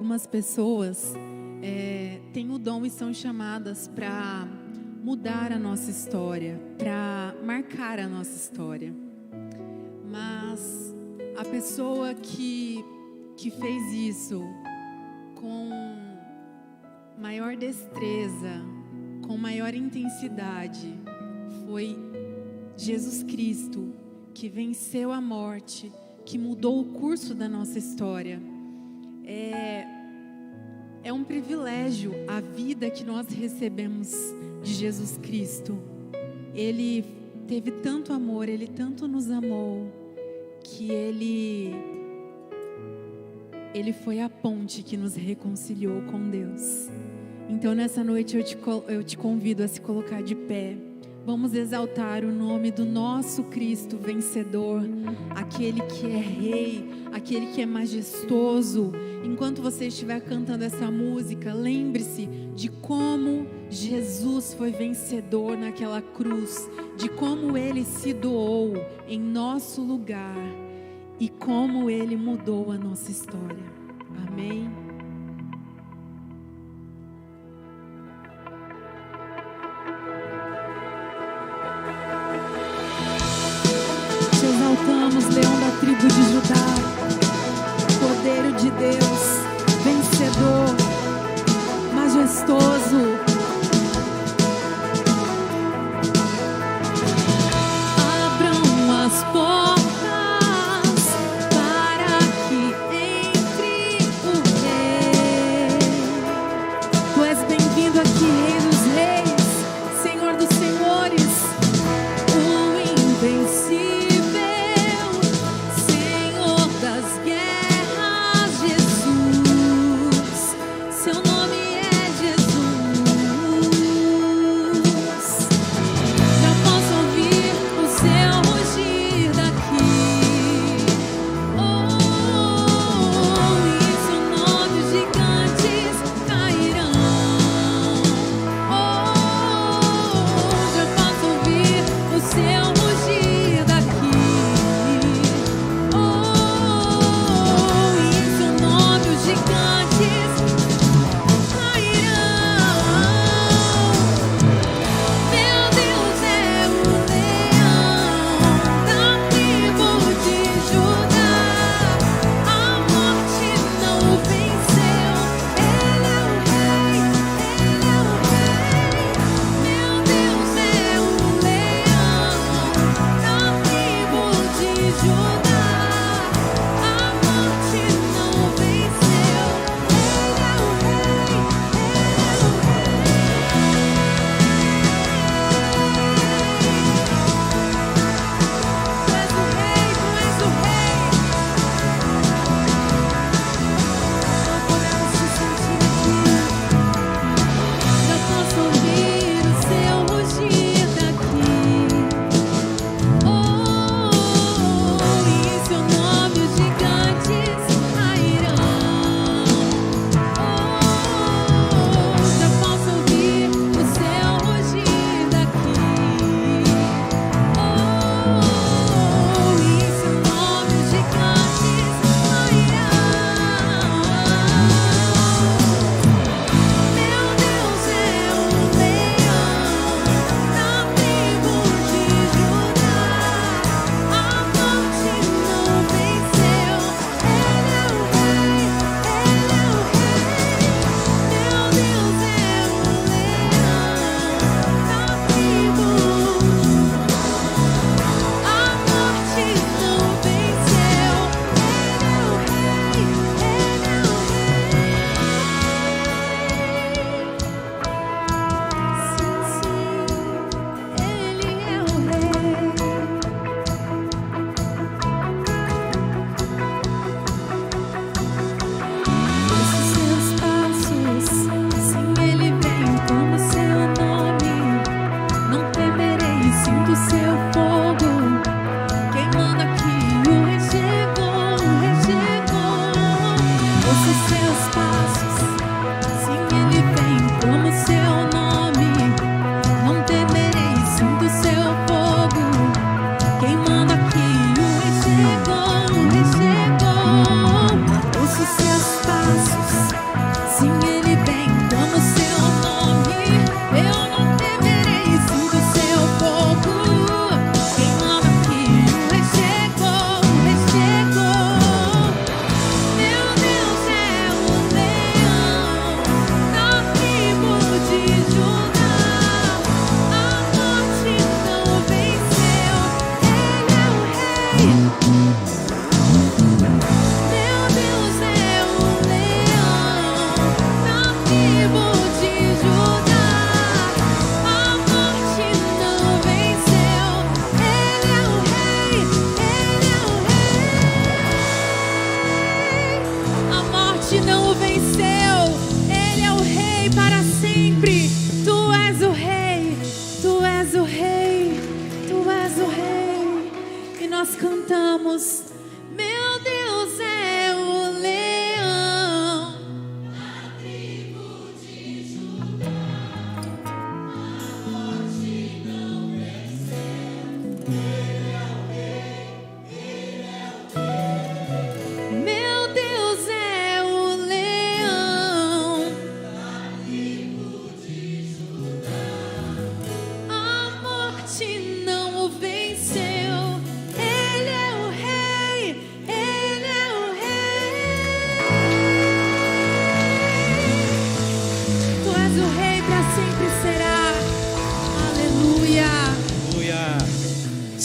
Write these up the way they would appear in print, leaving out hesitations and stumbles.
algumas pessoas têm o dom e são chamadas para mudar a nossa história, para marcar a nossa história. Mas a pessoa que fez isso com maior destreza, com maior intensidade, foi Jesus Cristo, que venceu a morte, que mudou o curso da nossa história. É um privilégio a vida que nós recebemos de Jesus Cristo. Ele teve tanto amor, Ele tanto nos amou, que Ele foi a ponte que nos reconciliou com Deus. Então nessa noite eu te convido a se colocar de pé. Vamos exaltar o nome do nosso Cristo vencedor, aquele que é Rei, aquele que é majestoso. Enquanto você estiver cantando essa música, lembre-se de como Jesus foi vencedor naquela cruz, de como Ele se doou em nosso lugar e como Ele mudou a nossa história. Amém? Te exaltamos, Leão da tribo de Judá, Cordeiro de Deus, vencedor, majestoso. Abram as portas para que entre o Rei. Tu és bem-vindo aqui, Rei dos Reis, Senhor dos Senhores, o invencível. Seu nome é Jesus.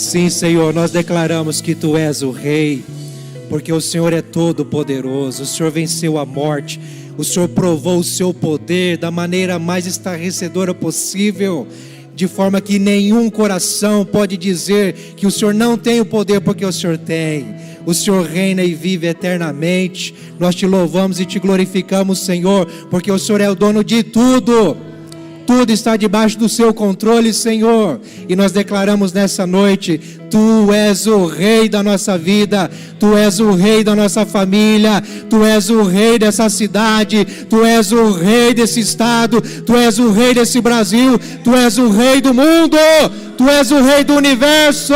Sim, Senhor, nós declaramos que Tu és o Rei, porque o Senhor é todo poderoso, o Senhor venceu a morte, o Senhor provou o seu poder da maneira mais estarrecedora possível, de forma que nenhum coração pode dizer que o Senhor não tem o poder, porque o Senhor tem. O Senhor reina e vive eternamente. Nós Te louvamos e Te glorificamos, Senhor, porque o Senhor é o dono de tudo. Tudo está debaixo do seu controle, Senhor. E nós declaramos nessa noite: Tu és o Rei da nossa vida, Tu és o Rei da nossa família, Tu és o Rei dessa cidade, Tu és o Rei desse estado, Tu és o Rei desse Brasil, Tu és o Rei do mundo, Tu és o Rei do universo.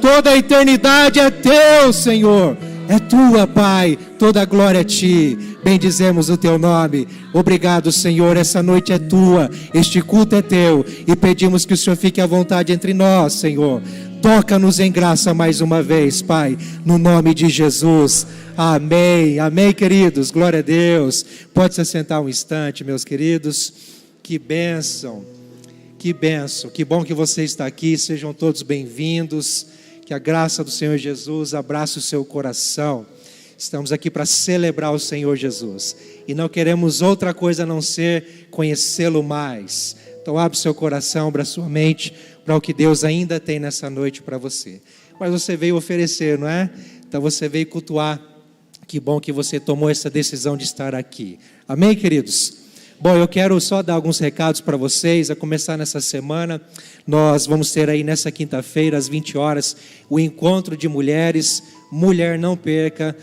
Toda a eternidade é Teu, Senhor. É Tua, Pai, toda a glória a Ti. Bendizemos o Teu nome. Obrigado, Senhor, essa noite é Tua, este culto é Teu, e pedimos que o Senhor fique à vontade entre nós, Senhor. Toca-nos em graça mais uma vez, Pai, no nome de Jesus. Amém, amém, queridos, glória a Deus. Pode se assentar um instante, meus queridos. Que bênção, que bom que você está aqui. Sejam todos bem-vindos. Que a graça do Senhor Jesus abrace o seu coração. Estamos aqui para celebrar o Senhor Jesus. E não queremos outra coisa a não ser conhecê-lo mais. Então abre seu coração, abra sua mente para o que Deus ainda tem nessa noite para você. Mas você veio oferecer, não é? Então você veio cultuar. Que bom que você tomou essa decisão de estar aqui. Amém, queridos? Bom, eu quero só dar alguns recados para vocês, a começar nessa semana. Nós vamos ter aí nessa quinta-feira, às 20 horas, o encontro de mulheres. Mulher, não perca.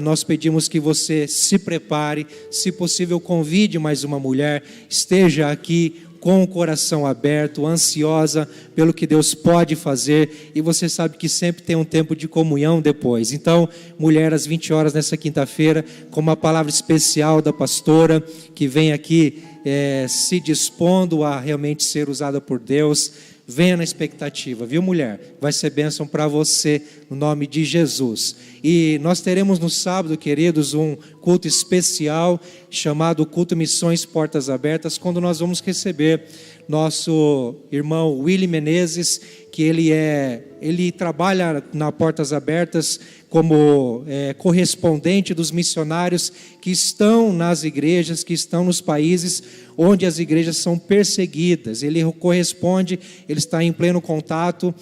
Nós pedimos que você se prepare, se possível convide mais uma mulher, esteja aqui com o coração aberto, ansiosa pelo que Deus pode fazer, e você sabe que sempre tem um tempo de comunhão depois. Então, mulher, às 20 horas nessa quinta-feira, com uma palavra especial da pastora, que vem aqui se dispondo a realmente ser usada por Deus. Venha na expectativa, viu, mulher? Vai ser bênção para você, no nome de Jesus. E nós teremos no sábado, queridos, um culto especial, chamado Culto Missões Portas Abertas, quando nós vamos receber nosso irmão Willy Menezes, que ele trabalha na Portas Abertas como correspondente dos missionários que estão nas igrejas, que estão nos países onde as igrejas são perseguidas. Ele corresponde, ele está em pleno contato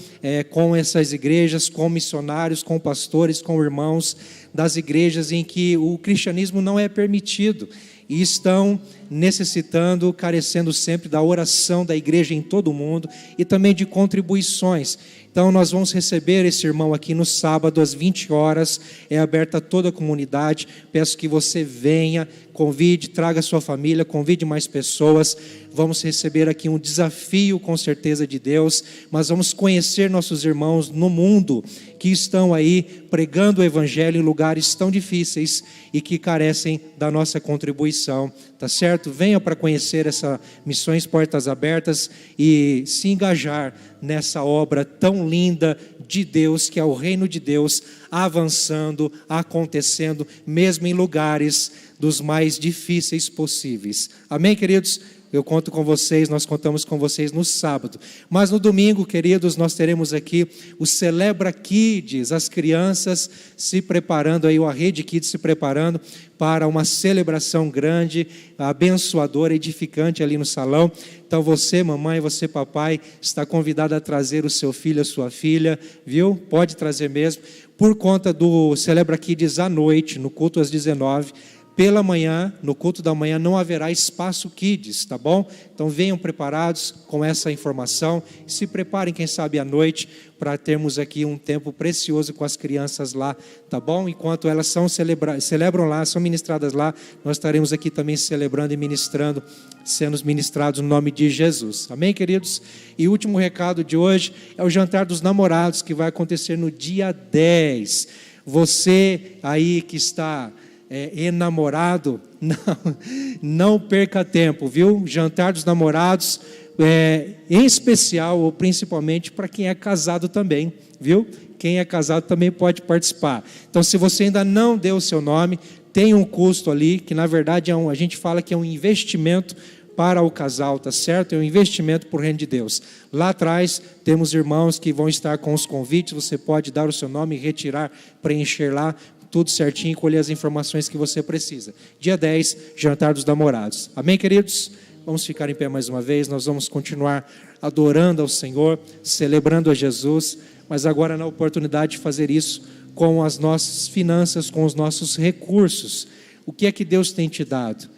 com essas igrejas, com missionários, com pastores, com irmãos das igrejas em que o cristianismo não é permitido. E estão necessitando, carecendo sempre da oração da igreja em todo o mundo e também de contribuições. Então nós vamos receber esse irmão aqui no sábado às 20 horas, é aberta a toda a comunidade. Peço que você venha, convide, traga a sua família, convide mais pessoas. Vamos receber aqui um desafio com certeza de Deus, mas vamos conhecer nossos irmãos no mundo que estão aí pregando o evangelho em lugares tão difíceis e que carecem da nossa contribuição, tá certo? Venha para conhecer essa Missões Portas Abertas e se engajar nessa obra tão linda de Deus, que é o reino de Deus avançando, acontecendo, mesmo em lugares dos mais difíceis possíveis. Amém, queridos? Eu conto com vocês, nós contamos com vocês no sábado. Mas no domingo, queridos, nós teremos aqui o Celebra Kids, as crianças se preparando, aí a Rede Kids se preparando para uma celebração grande, abençoadora, edificante ali no salão. Então você, mamãe, você, papai, está convidado a trazer o seu filho, a sua filha, viu? Pode trazer mesmo. Por conta do Celebra Kids à noite, no culto às 19h, pela manhã, no culto da manhã, não haverá espaço Kids, tá bom? Então venham preparados com essa informação, se preparem, quem sabe à noite, para termos aqui um tempo precioso com as crianças lá, tá bom? Enquanto elas celebram lá, são ministradas lá, nós estaremos aqui também celebrando e ministrando, sendo ministrados no nome de Jesus. Amém, queridos? E o último recado de hoje é o jantar dos namorados, que vai acontecer no dia 10. Você aí que está enamorado, não perca tempo, viu? Jantar dos namorados, em especial ou principalmente para quem é casado também, viu? Quem é casado também pode participar. Então, se você ainda não deu o seu nome, tem um custo ali, que na verdade a gente fala que é um investimento para o casal, tá certo? É um investimento para o reino de Deus. Lá atrás temos irmãos que vão estar com os convites, você pode dar o seu nome, retirar, preencher lá, tudo certinho, colher as informações que você precisa. Dia 10, jantar dos namorados. Amém, queridos? Vamos ficar em pé mais uma vez, nós vamos continuar adorando ao Senhor, celebrando a Jesus, mas agora na oportunidade de fazer isso com as nossas finanças, com os nossos recursos. O que é que Deus tem te dado?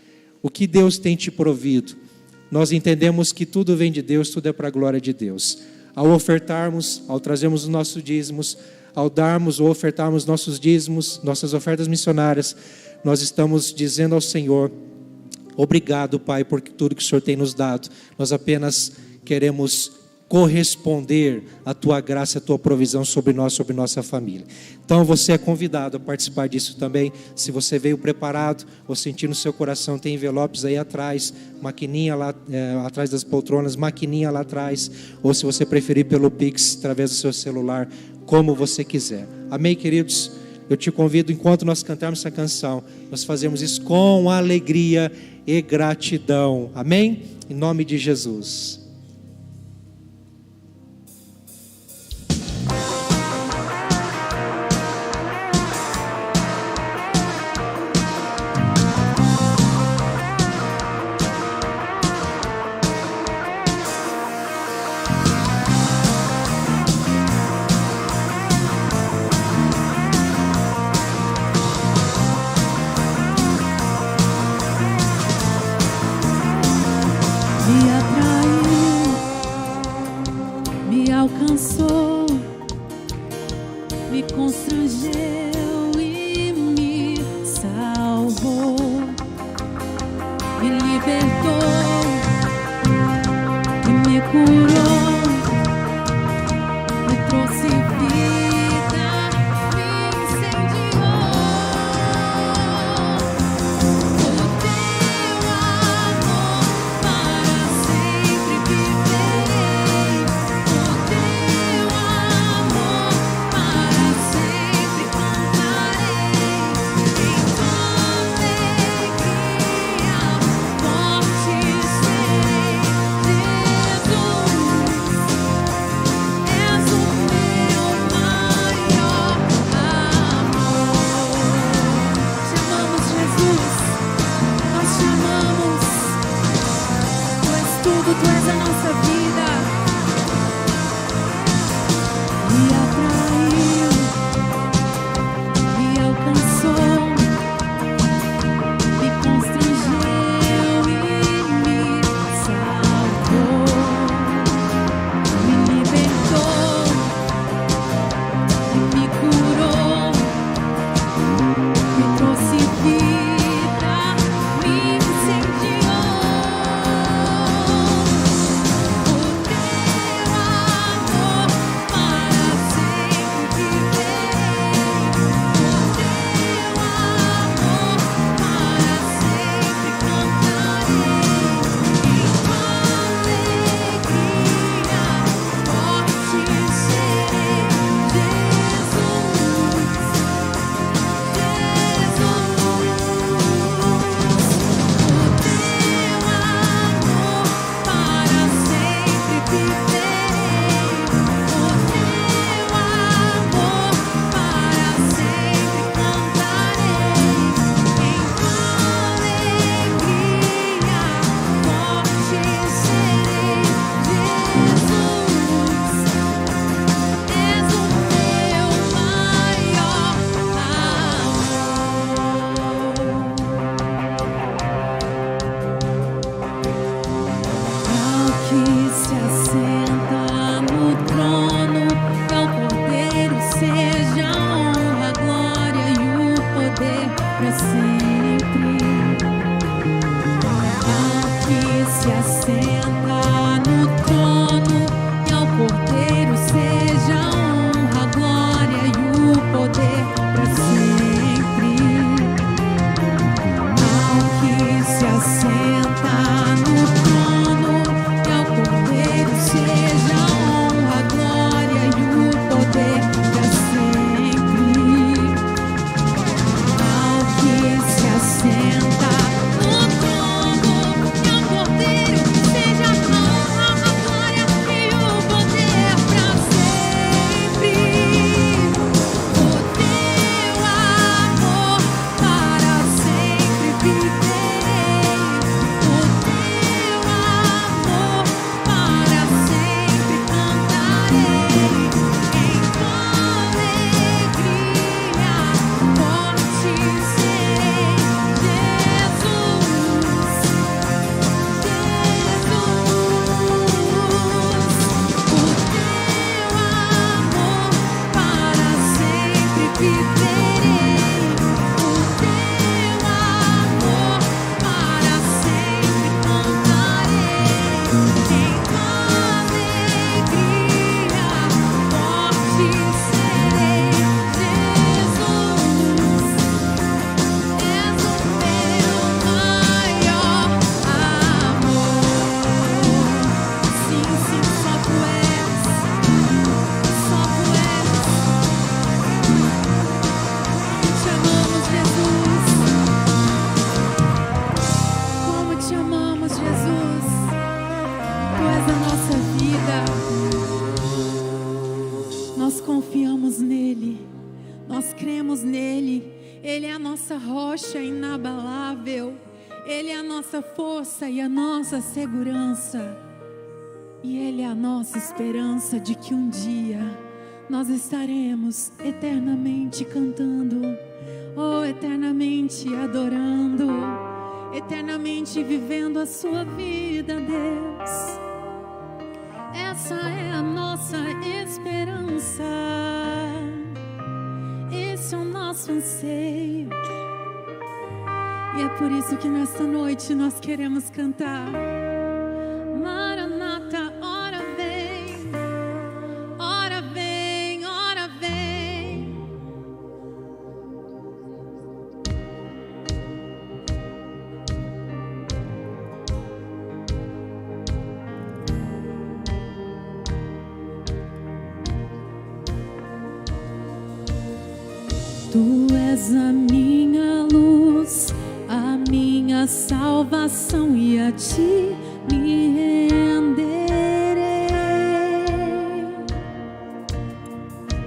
O que Deus tem te provido? Nós entendemos que tudo vem de Deus, tudo é para a glória de Deus. Ao ofertarmos, ao trazermos os nossos dízimos, ao darmos ou ofertarmos nossos dízimos, nossas ofertas missionárias, nós estamos dizendo ao Senhor: obrigado, Pai, por tudo que o Senhor tem nos dado. Nós apenas queremos corresponder à Tua graça, à Tua provisão sobre nós, sobre nossa família. Então você é convidado a participar disso também. Se você veio preparado ou sentir no seu coração, tem envelopes aí atrás, maquininha lá atrás das poltronas, maquininha lá atrás, ou se você preferir pelo Pix, através do seu celular, como você quiser. Amém, queridos? Eu te convido, enquanto nós cantarmos essa canção, nós fazemos isso com alegria e gratidão. Amém? Em nome de Jesus. Alcançou, me constrangeu e me salvou, me libertou e me curou, me trouxe vida, me incendiou. O teu amor para sempre viverei. Tu és a nossa vida, me atraiu, me alcançou, me constrangeu e me salvou, me libertou e me curou, me trouxe vida, me incendiou. Senta no trono, que ao Cordeiro confiamos nele, nós cremos nele. Ele é a nossa rocha inabalável, ele é a nossa força e a nossa segurança. E ele é a nossa esperança de que um dia nós estaremos eternamente cantando, ou eternamente adorando, eternamente vivendo a sua vida, Deus. Essa é a nossa esperança, esse é o nosso anseio. E é por isso que nesta noite nós queremos cantar: Maranata, ora vem, ora vem, ora vem. Tu és a minha luz, a minha salvação, e a ti me renderei.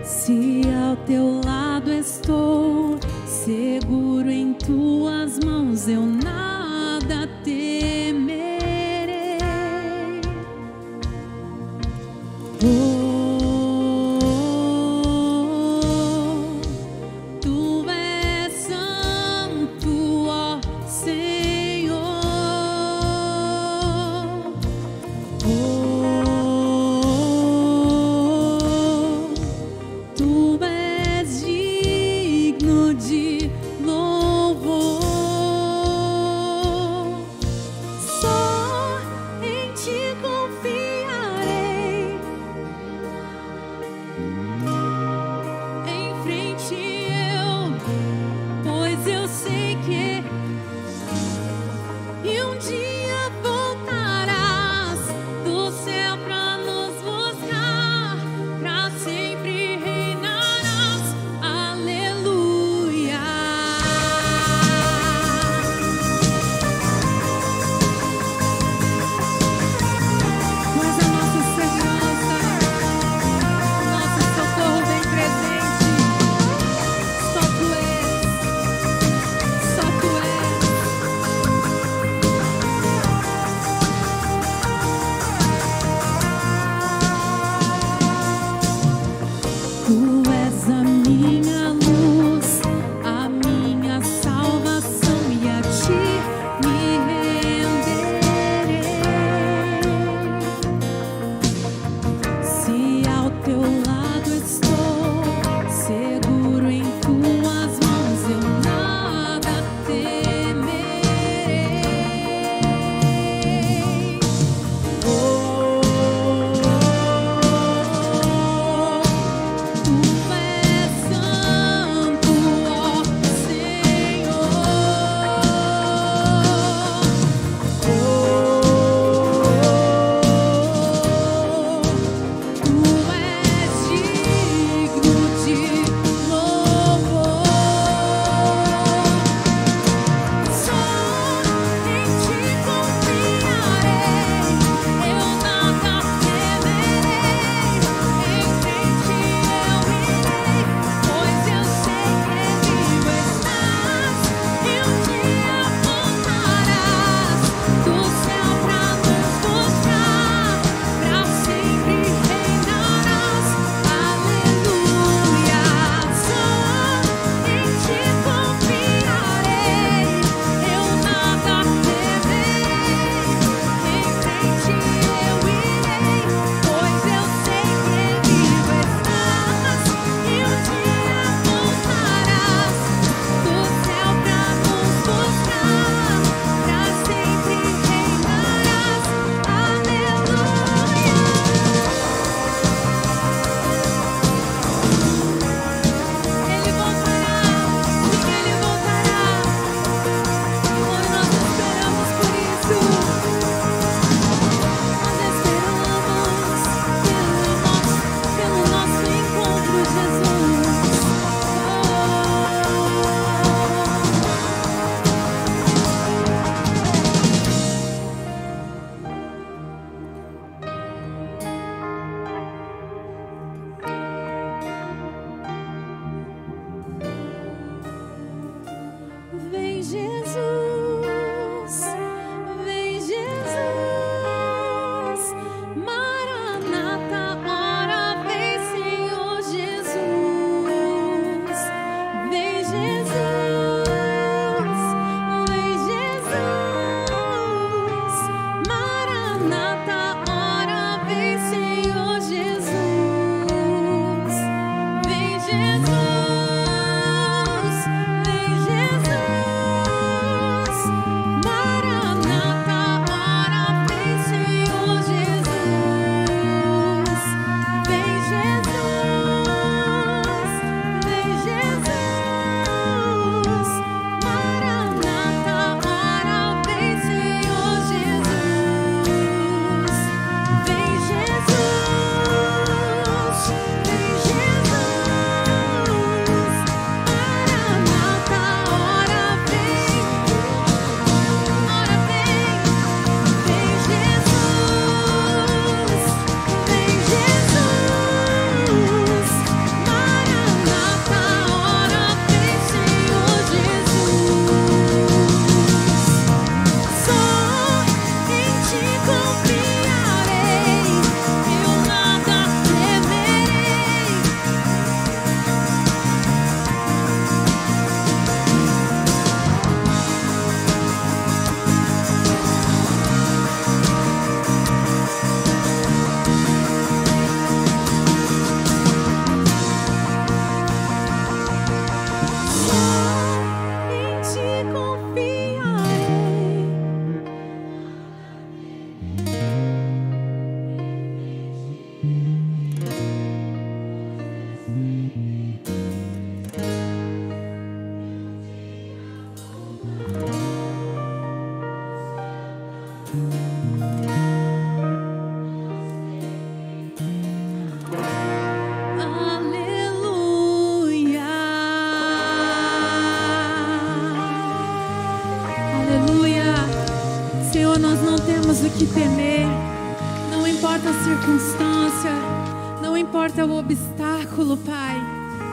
Se ao teu lado estou, seguro em tuas mãos, eu nada temerei. Tu és santo, ó Senhor. Tu és digno de louvor. Só em ti confiarei, temer. Não importa a circunstância, não importa o obstáculo, Pai.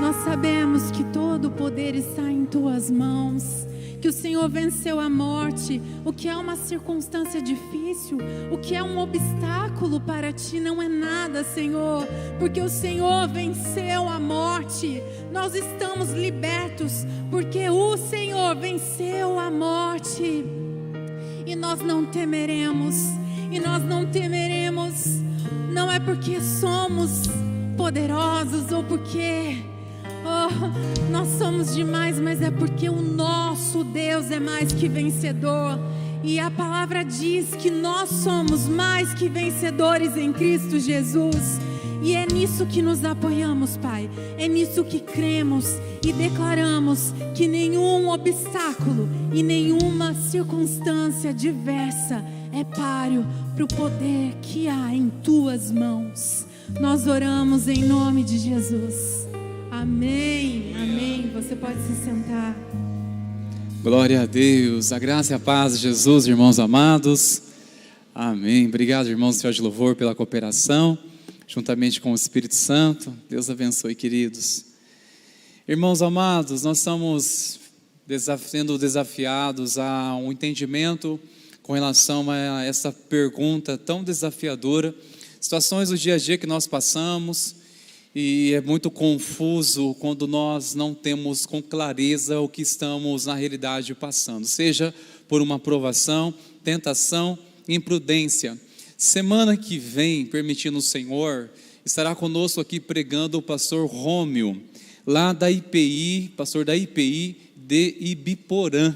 Nós sabemos que todo o poder está em Tuas mãos, que o Senhor venceu a morte. O que é uma circunstância difícil, o que é um obstáculo para Ti não é nada, Senhor, porque o Senhor venceu a morte. Nós estamos libertos porque o Senhor venceu a morte. E nós não temeremos, não é porque somos poderosos ou porque nós somos demais, mas é porque o nosso Deus é mais que vencedor. E a palavra diz que nós somos mais que vencedores em Cristo Jesus. E é nisso que nos apoiamos, Pai. É nisso que cremos e declaramos que nenhum obstáculo e nenhuma circunstância diversa é páreo para o poder que há em Tuas mãos. Nós oramos em nome de Jesus. Amém, amém. Você pode se sentar. Glória a Deus, a graça e a paz de Jesus, irmãos amados. Amém. Obrigado, irmãos do Senhor de Louvor, pela cooperação, juntamente com o Espírito Santo. Deus abençoe, queridos. Irmãos amados, nós estamos sendo desafiados a um entendimento com relação a essa pergunta tão desafiadora. Situações do dia a dia que nós passamos, e é muito confuso quando nós não temos com clareza o que estamos na realidade passando, seja por uma provação, tentação, imprudência. Semana que vem, permitindo o Senhor, estará conosco aqui pregando o pastor Rômio, lá da IPI, pastor da IPI de Ibiporã.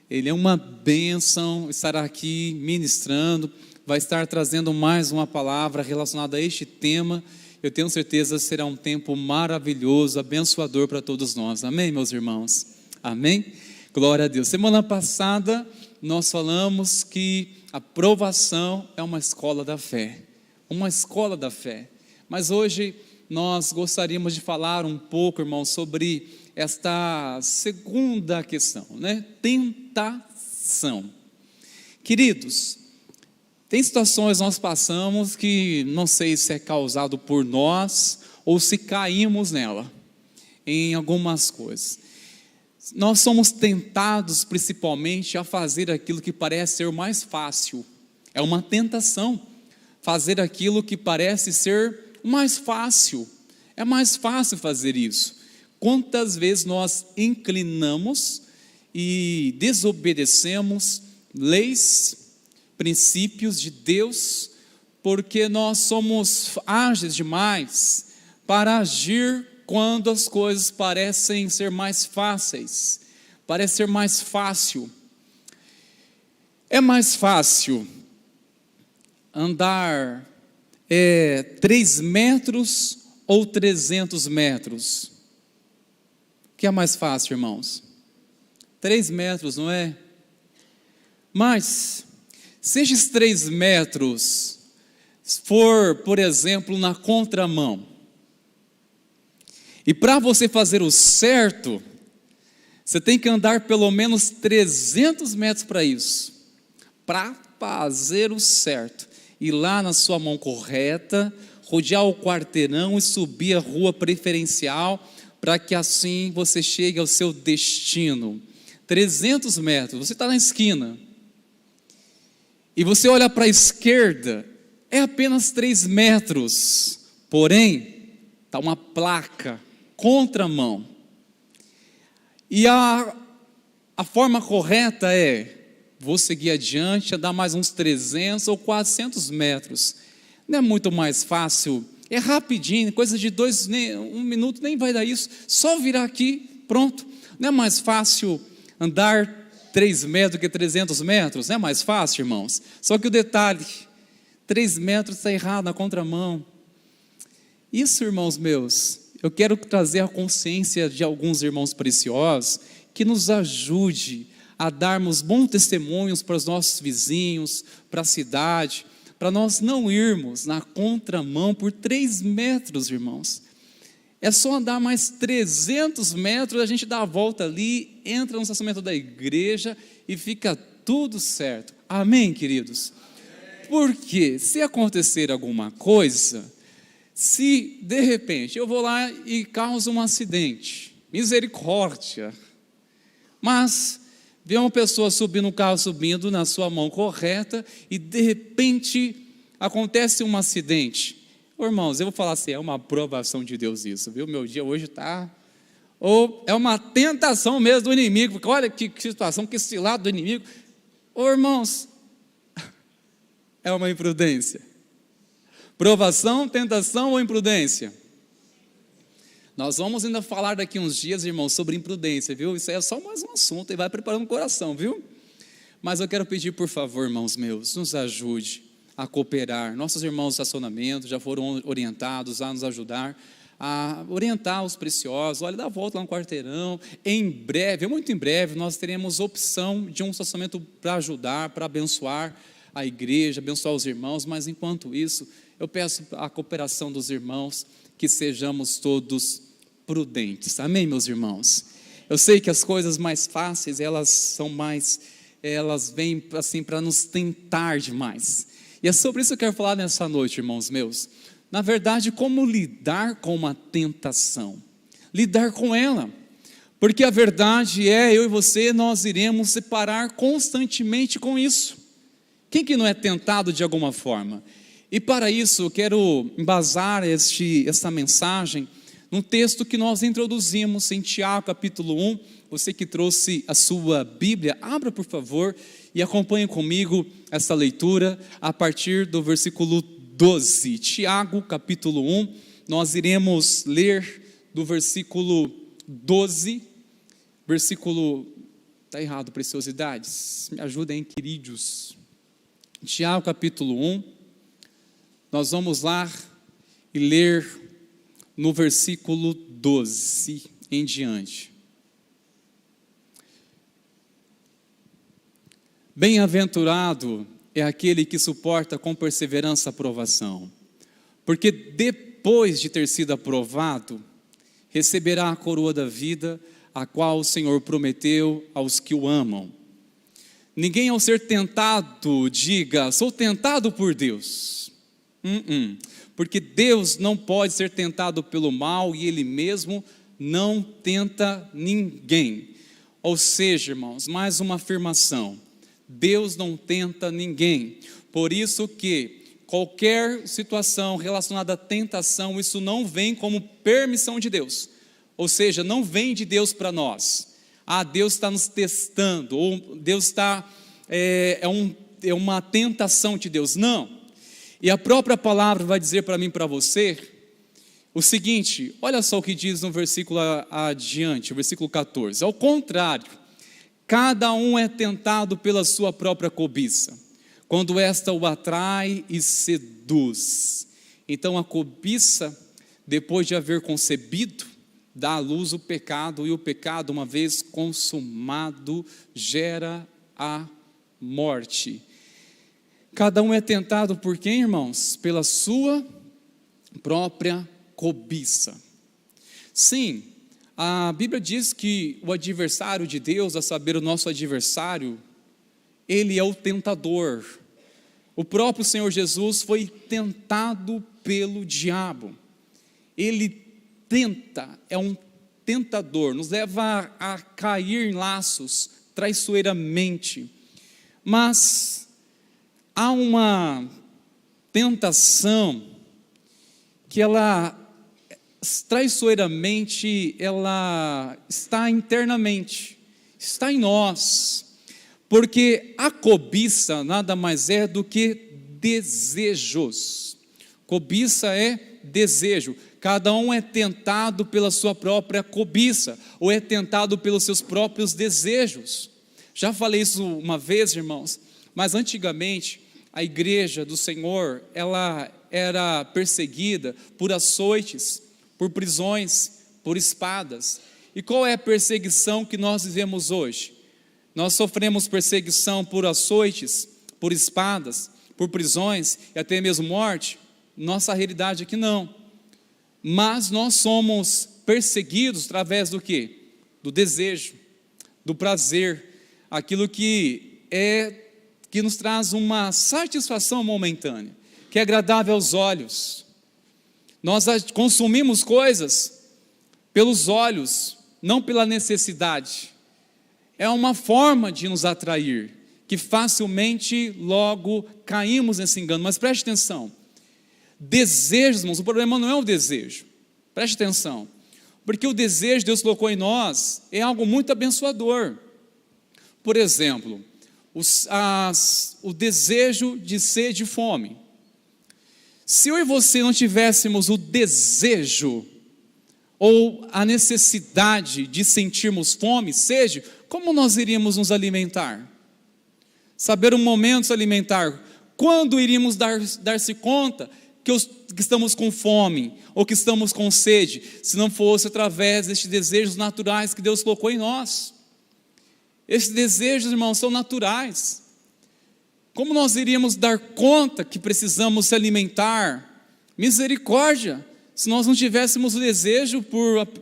Ele é uma bênção, estará aqui ministrando, vai estar trazendo mais uma palavra relacionada a este tema. Eu tenho certeza que será um tempo maravilhoso, abençoador para todos nós. Amém, meus irmãos? Amém? Glória a Deus. Semana passada nós falamos que a provação é uma escola da fé. Uma escola da fé. Mas hoje nós gostaríamos de falar um pouco, irmãos, sobre esta segunda questão, né? Tentação. Queridos, tem situações que nós passamos que não sei se é causado por nós ou se caímos nela, em algumas coisas. Nós somos tentados principalmente a fazer aquilo que parece ser mais fácil. É uma tentação fazer aquilo que parece ser mais fácil. É mais fácil fazer isso. Quantas vezes nós inclinamos e desobedecemos leis, princípios de Deus, porque nós somos ágeis demais para agir quando as coisas parecem ser mais fáceis, parece ser mais fácil. É mais fácil andar 3 metros ou 300 metros? O que é mais fácil, irmãos? 3 metros, não é? Mas se esses 3 metros for, por exemplo, na contramão, e para você fazer o certo, você tem que andar pelo menos 300 metros para isso, para fazer o certo, ir lá na sua mão correta, rodear o quarteirão e subir a rua preferencial, para que assim você chegue ao seu destino. 300 metros, você está na esquina, e você olha para a esquerda, é apenas 3 metros, porém, está uma placa, contramão, e a forma correta é, vou seguir adiante, andar mais uns 300 ou 400 metros, não é muito mais fácil, é rapidinho, coisa de 1 minuto, nem vai dar isso, só virar aqui, pronto, não é mais fácil andar 3 metros do que 300 metros, não é mais fácil, irmãos? Só que o detalhe, 3 metros está errado na contramão. Isso, irmãos meus, eu quero trazer a consciência de alguns irmãos preciosos, que nos ajude a darmos bons testemunhos para os nossos vizinhos, para a cidade, para nós não irmos na contramão por 3 metros, irmãos. É só andar mais 300 metros, a gente dá a volta ali, entra no estacionamento da igreja e fica tudo certo. Amém, queridos? Amém. porque se acontecer alguma coisa, se de repente eu vou lá e causo um acidente, misericórdia, mas vê uma pessoa subindo no carro, subindo na sua mão correta, e de repente acontece um acidente. Ô, irmãos, eu vou falar assim, é uma aprovação de Deus isso, viu? Meu dia hoje está... Ou é uma tentação mesmo do inimigo, porque olha que situação, que cilado do inimigo. Ô, irmãos, é uma imprudência. Provação, tentação ou imprudência? Nós vamos ainda falar daqui uns dias, irmãos, sobre imprudência, viu? Isso aí é só mais um assunto e vai preparando o coração, viu? Mas eu quero pedir, por favor, irmãos meus, nos ajude a cooperar. Nossos irmãos do estacionamento já foram orientados a nos ajudar a orientar os preciosos. Olha, dá a volta lá no quarteirão. Em breve, muito em breve, nós teremos opção de um estacionamento para ajudar, para abençoar a igreja, abençoar os irmãos. Mas enquanto isso, eu peço a cooperação dos irmãos, que sejamos todos prudentes. Amém, meus irmãos? Eu sei que as coisas mais fáceis, elas vêm assim para nos tentar demais. E é sobre isso que eu quero falar nessa noite, irmãos meus. Na verdade, como lidar com uma tentação? Lidar com ela. Porque a verdade é, eu e você, nós iremos separar constantemente com isso. Quem que não é tentado de alguma forma? E para isso, eu quero embasar esta mensagem num texto que nós introduzimos em Tiago, capítulo 1. Você que trouxe a sua Bíblia, abra por favor e acompanhe comigo essa leitura a partir do versículo 12. Tiago, capítulo 1, nós iremos ler do versículo 12, está errado, preciosidades, me ajudem, queridos. Tiago, capítulo 1, nós vamos lá e ler no versículo 12 em diante. Bem-aventurado é aquele que suporta com perseverança a provação, porque depois de ter sido aprovado, receberá a coroa da vida, a qual o Senhor prometeu aos que o amam. Ninguém ao ser tentado diga, sou tentado por Deus. Porque Deus não pode ser tentado pelo mal e Ele mesmo não tenta ninguém. Ou seja, irmãos, mais uma afirmação. Deus não tenta ninguém, por isso que qualquer situação relacionada à tentação, isso não vem como permissão de Deus, ou seja, não vem de Deus para nós. Deus está nos testando, ou Deus está, é uma tentação de Deus, não. E a própria palavra vai dizer para mim e para você o seguinte, olha só o que diz no versículo adiante, o versículo 14, ao contrário, cada um é tentado pela sua própria cobiça, quando esta o atrai e seduz. Então a cobiça, depois de haver concebido, dá à luz o pecado, e o pecado, uma vez consumado, gera a morte. Cada um é tentado por quem, irmãos? Pela sua própria cobiça. Sim, a Bíblia diz que o adversário de Deus, a saber, o nosso adversário, ele é o tentador. O próprio Senhor Jesus foi tentado pelo diabo. Ele tenta, é um tentador, nos leva a cair em laços traiçoeiramente. Mas há uma tentação que ela traiçoeiramente, ela está internamente, está em nós, porque a cobiça nada mais é do que desejos. Cobiça é desejo. Cada um é tentado pela sua própria cobiça, ou é tentado pelos seus próprios desejos. Já falei isso uma vez, irmãos, mas antigamente a igreja do Senhor, ela era perseguida por açoites, por prisões, por espadas. E qual é a perseguição que nós vivemos hoje? Nós sofremos perseguição por açoites, por espadas, por prisões e até mesmo morte? Nossa realidade é que não. Mas nós somos perseguidos através do quê? Do desejo, do prazer, aquilo que que nos traz uma satisfação momentânea, que é agradável aos olhos. Nós consumimos coisas pelos olhos, não pela necessidade. É uma forma de nos atrair, que facilmente logo caímos nesse engano. Mas preste atenção, desejos, irmãos, o problema não é o desejo, preste atenção, porque o desejo que Deus colocou em nós é algo muito abençoador. Por exemplo, o desejo de sede e fome. Se eu e você não tivéssemos o desejo ou a necessidade de sentirmos fome, sede, como nós iríamos nos alimentar? Saber o momento de se alimentar. Quando iríamos dar-se conta que estamos com fome ou que estamos com sede, se não fosse através destes desejos naturais que Deus colocou em nós? Esses desejos, irmãos, são naturais. Como nós iríamos dar conta que precisamos se alimentar? Misericórdia! Se nós não tivéssemos o desejo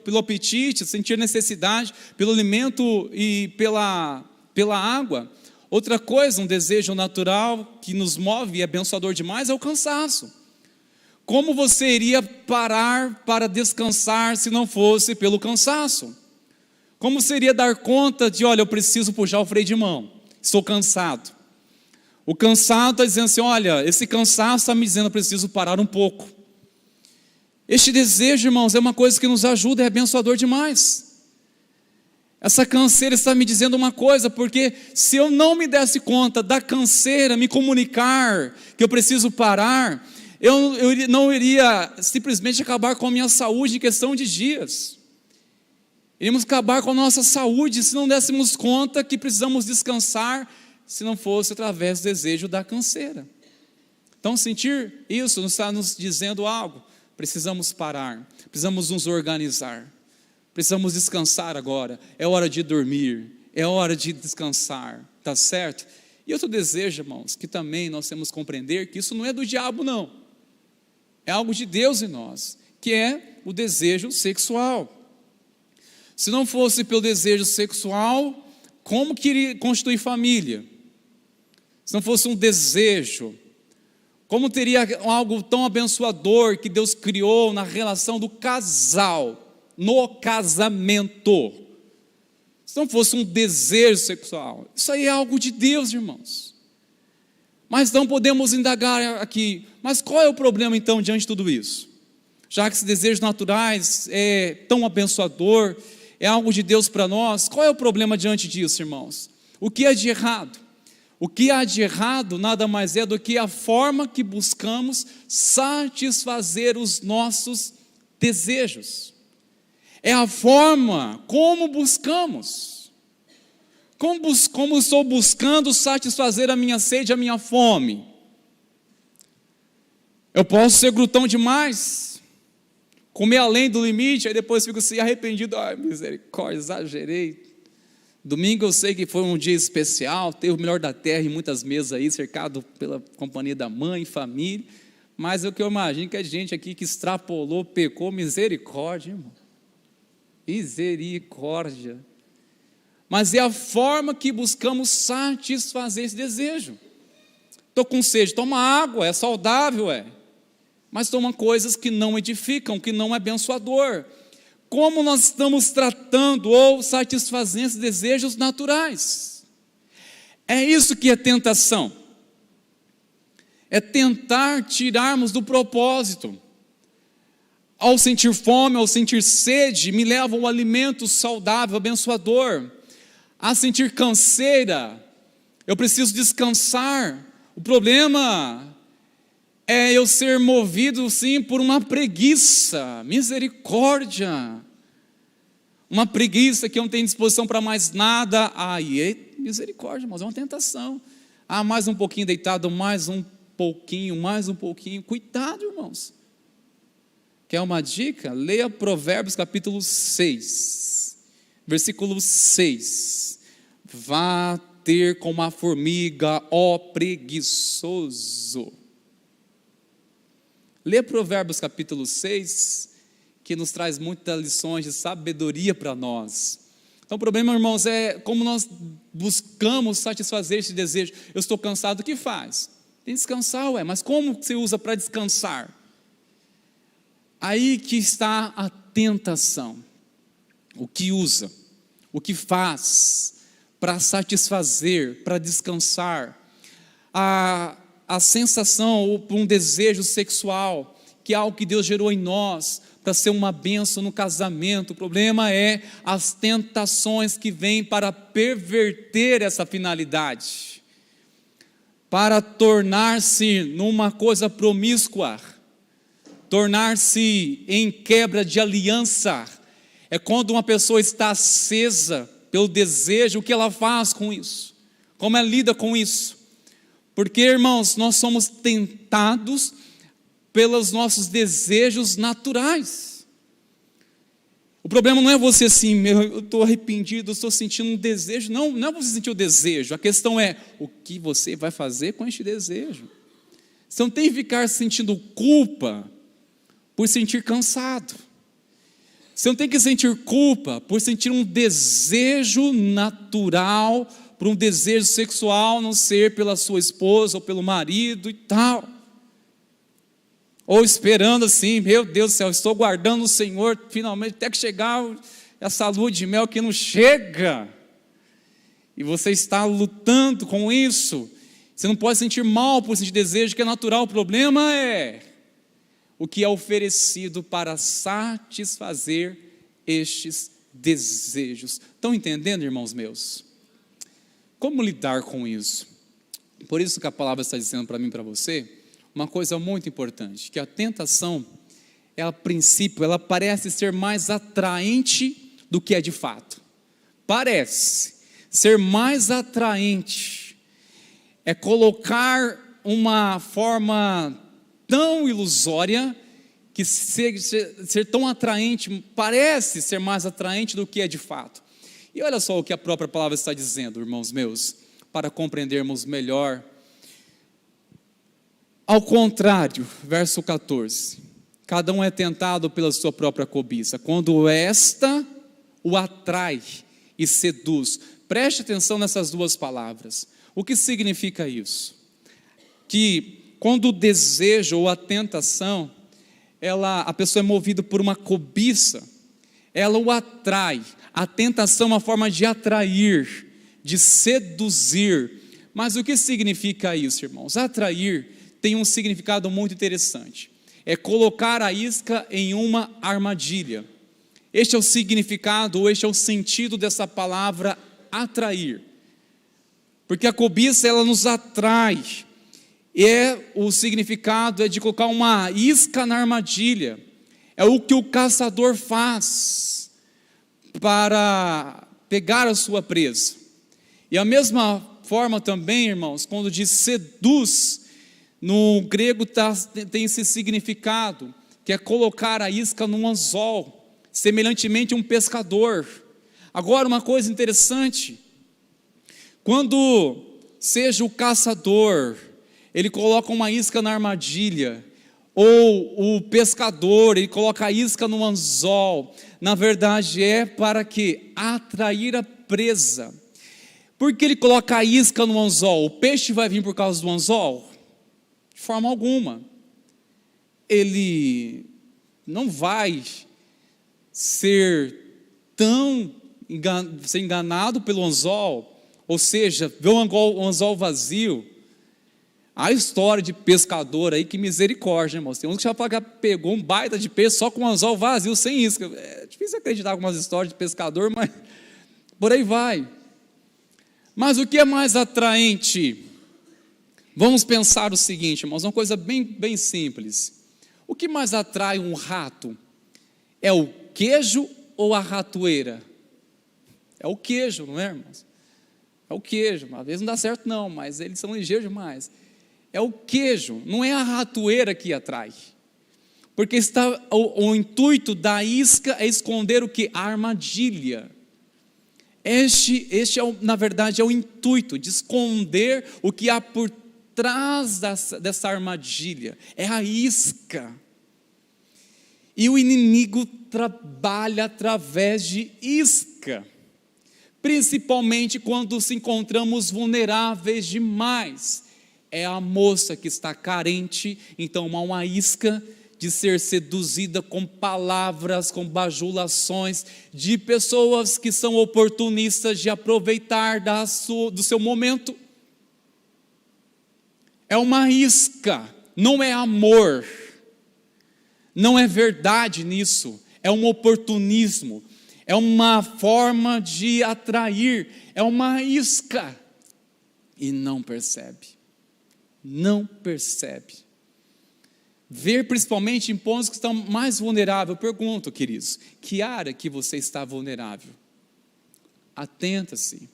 pelo apetite, sentir necessidade, pelo alimento e pela água. Outra coisa, um desejo natural que nos move e é abençoador demais é o cansaço. Como você iria parar para descansar se não fosse pelo cansaço? Como seria dar conta de, olha, eu preciso puxar o freio de mão, estou cansado. O cansado está dizendo assim, olha, esse cansaço está me dizendo, eu preciso parar um pouco. Este desejo, irmãos, é uma coisa que nos ajuda, é abençoador demais. Essa canseira está me dizendo uma coisa, porque se eu não me desse conta da canseira, me comunicar que eu preciso parar, eu não iria simplesmente acabar com a minha saúde em questão de dias. Iríamos acabar com a nossa saúde se não dessemos conta que precisamos descansar, se não fosse através do desejo da canseira. Então sentir isso está nos dizendo algo. Precisamos parar, precisamos nos organizar, precisamos descansar agora, é hora de dormir, é hora de descansar, tá certo? E outro desejo, irmãos, que também nós temos que compreender que isso não é do diabo não, é algo de Deus em nós, que é o desejo sexual. Se não fosse pelo desejo sexual, como que iria constituir família? Se não fosse um desejo, como teria algo tão abençoador que Deus criou na relação do casal, no casamento? Se não fosse um desejo sexual, isso aí é algo de Deus, irmãos. Mas não podemos indagar aqui, mas qual é o problema então diante de tudo isso? Já que esses desejos naturais é tão abençoador, é algo de Deus para nós, qual é o problema diante disso, irmãos? O que é de errado? O que há de errado nada mais é do que a forma que buscamos satisfazer os nossos desejos. É a forma como buscamos. Como estou buscando satisfazer a minha sede, a minha fome. Eu posso ser glutão demais, comer além do limite, aí depois fico assim arrependido. Ai, misericórdia, exagerei. Domingo eu sei que foi um dia especial, teve o melhor da terra em muitas mesas aí, cercado pela companhia da mãe, família, mas o que eu imagino que é gente aqui que extrapolou, pecou, misericórdia, irmão, misericórdia, mas é a forma que buscamos satisfazer esse desejo. Estou com sede, toma água, é saudável, mas toma coisas que não edificam, que não é abençoador. Como nós estamos tratando ou satisfazendo esses desejos naturais? É isso que é tentação. É tentar tirarmos do propósito. Ao sentir fome, ao sentir sede, me leva ao alimento saudável, abençoador. A sentir canseira, eu preciso descansar. O problema é eu ser movido, sim, por uma preguiça, misericórdia, uma preguiça que eu não tenho disposição para mais nada, misericórdia, mas é uma tentação, mais um pouquinho deitado, mais um pouquinho, cuidado, irmãos. Quer uma dica? Leia Provérbios capítulo 6, versículo 6, vá ter como a formiga, ó preguiçoso. Lê Provérbios capítulo 6, que nos traz muitas lições de sabedoria para nós. Então o problema, irmãos, é como nós buscamos satisfazer esse desejo. Eu estou cansado, o que faz? Tem que descansar, mas como você usa para descansar? Aí que está a tentação. O que usa, o que faz para satisfazer, para descansar. A sensação ou um desejo sexual, que é algo que Deus gerou em nós, para ser uma bênção no casamento. O problema é as tentações que vêm para perverter essa finalidade, para tornar-se numa coisa promíscua, tornar-se em quebra de aliança. É quando uma pessoa está acesa pelo desejo, o que ela faz com isso? Como ela lida com isso? Porque, irmãos, nós somos tentados pelos nossos desejos naturais. O problema não é você assim, eu estou arrependido, eu estou sentindo um desejo. Não é você sentir o desejo. A questão é, o que você vai fazer com este desejo? Você não tem que ficar sentindo culpa por sentir cansado. Você não tem que sentir culpa por sentir um desejo natural, por um desejo sexual, não ser pela sua esposa ou pelo marido e tal. Ou esperando assim, meu Deus do céu, estou guardando o Senhor, finalmente, até que chegar essa lua de mel que não chega. E você está lutando com isso. Você não pode sentir mal por sentir desejo, que é natural. O problema é o que é oferecido para satisfazer estes desejos. Estão entendendo, irmãos meus? Como lidar com isso? Por isso que a palavra está dizendo para mim e para você, uma coisa muito importante, que a tentação, a princípio, ela parece ser mais atraente do que é de fato. Parece ser mais atraente. É colocar uma forma tão ilusória, que ser tão atraente, parece ser mais atraente do que é de fato. E olha só o que a própria palavra está dizendo, irmãos meus, para compreendermos melhor. Ao contrário, verso 14, cada um é tentado pela sua própria cobiça, quando esta o atrai e seduz. Preste atenção nessas duas palavras. O que significa isso? Que quando o desejo ou a tentação, a pessoa é movida por uma cobiça, ela o atrai. A tentação é uma forma de atrair, de seduzir. Mas o que significa isso, irmãos? Atrair tem um significado muito interessante. É colocar a isca em uma armadilha. Este é o significado, ou este é o sentido dessa palavra atrair. Porque a cobiça, ela nos atrai. O significado é de colocar uma isca na armadilha. É o que o caçador faz para pegar a sua presa. E a mesma forma também, irmãos, quando diz seduz, no grego tem esse significado, que é colocar a isca num anzol, semelhantemente a um pescador. Agora, uma coisa interessante, quando seja o caçador, ele coloca uma isca na armadilha, ou o pescador, ele coloca a isca no anzol, na verdade é para que atrair a presa. Por que ele coloca a isca no anzol? O peixe vai vir por causa do anzol? De forma alguma. Ele não vai ser enganado pelo anzol, ou seja, ver um anzol vazio. A história de pescador aí, que misericórdia, irmãos. Tem uns que já pegou um baita de peixe só com um anzol vazio, sem isca. É difícil acreditar em algumas histórias de pescador, mas por aí vai. Mas o que é mais atraente? Vamos pensar o seguinte, irmãos, uma coisa bem simples. O que mais atrai um rato? É o queijo ou a ratoeira? É o queijo, não é, irmãos? É o queijo. Às vezes não dá certo não, mas eles são ligeiros demais. É o queijo, não é a ratoeira que atrai. Porque o intuito da isca é esconder o que? A armadilha. Este na verdade, é o intuito de esconder o que há por trás dessa armadilha. É a isca. E o inimigo trabalha através de isca. principalmente quando se encontramos vulneráveis demais. É a moça que está carente, então há uma isca de ser seduzida com palavras, com bajulações, de pessoas que são oportunistas de aproveitar do seu momento. É uma isca, não é amor, não é verdade nisso, é um oportunismo, é uma forma de atrair, é uma isca, e não percebe, ver principalmente em pontos que estão mais vulneráveis. Eu pergunto, queridos, que área que você está vulnerável? Atenta-se,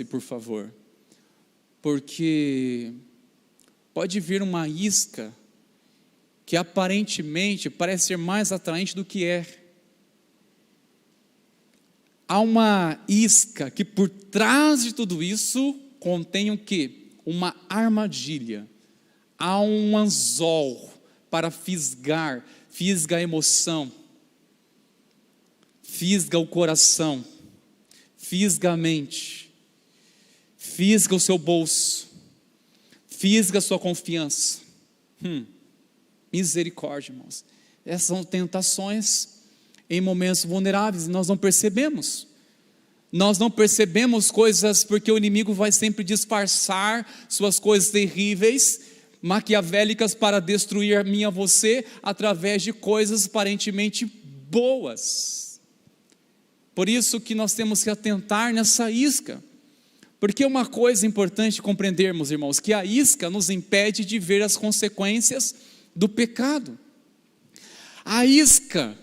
por favor, porque pode vir uma isca que aparentemente parece ser mais atraente do que é. Há uma isca que por trás de tudo isso contém o quê? Uma armadilha. Há um anzol para fisgar, fisga a emoção, fisga o coração, fisga a mente, fisga o seu bolso, fisga a sua confiança. Misericórdia, irmãos. Essas são tentações em momentos vulneráveis e nós não percebemos. Nós não percebemos coisas porque o inimigo vai sempre disfarçar suas coisas terríveis, maquiavélicas, para destruir a mim e a você através de coisas aparentemente boas. Por isso que nós temos que atentar nessa isca, porque uma coisa importante compreendermos, irmãos, que a isca nos impede de ver as consequências do pecado. A isca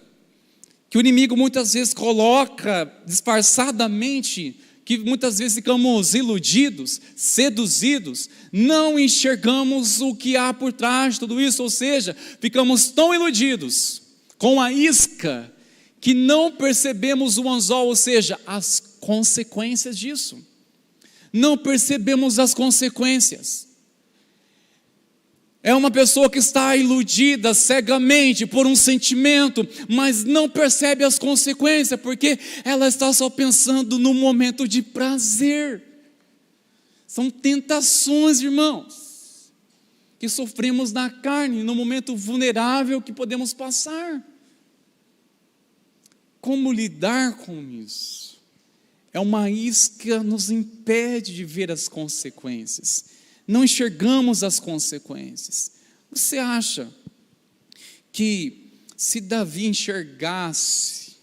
que o inimigo muitas vezes coloca disfarçadamente, que muitas vezes ficamos iludidos, seduzidos, não enxergamos o que há por trás de tudo isso, ou seja, ficamos tão iludidos com a isca, que não percebemos o anzol, ou seja, as consequências disso, não percebemos as consequências. É uma pessoa que está iludida cegamente por um sentimento, mas não percebe as consequências, porque ela está só pensando no momento de prazer. São tentações, irmãos, que sofremos na carne, no momento vulnerável que podemos passar. Como lidar com isso? É uma isca que nos impede de ver as consequências. Não enxergamos as consequências. Você acha que se Davi enxergasse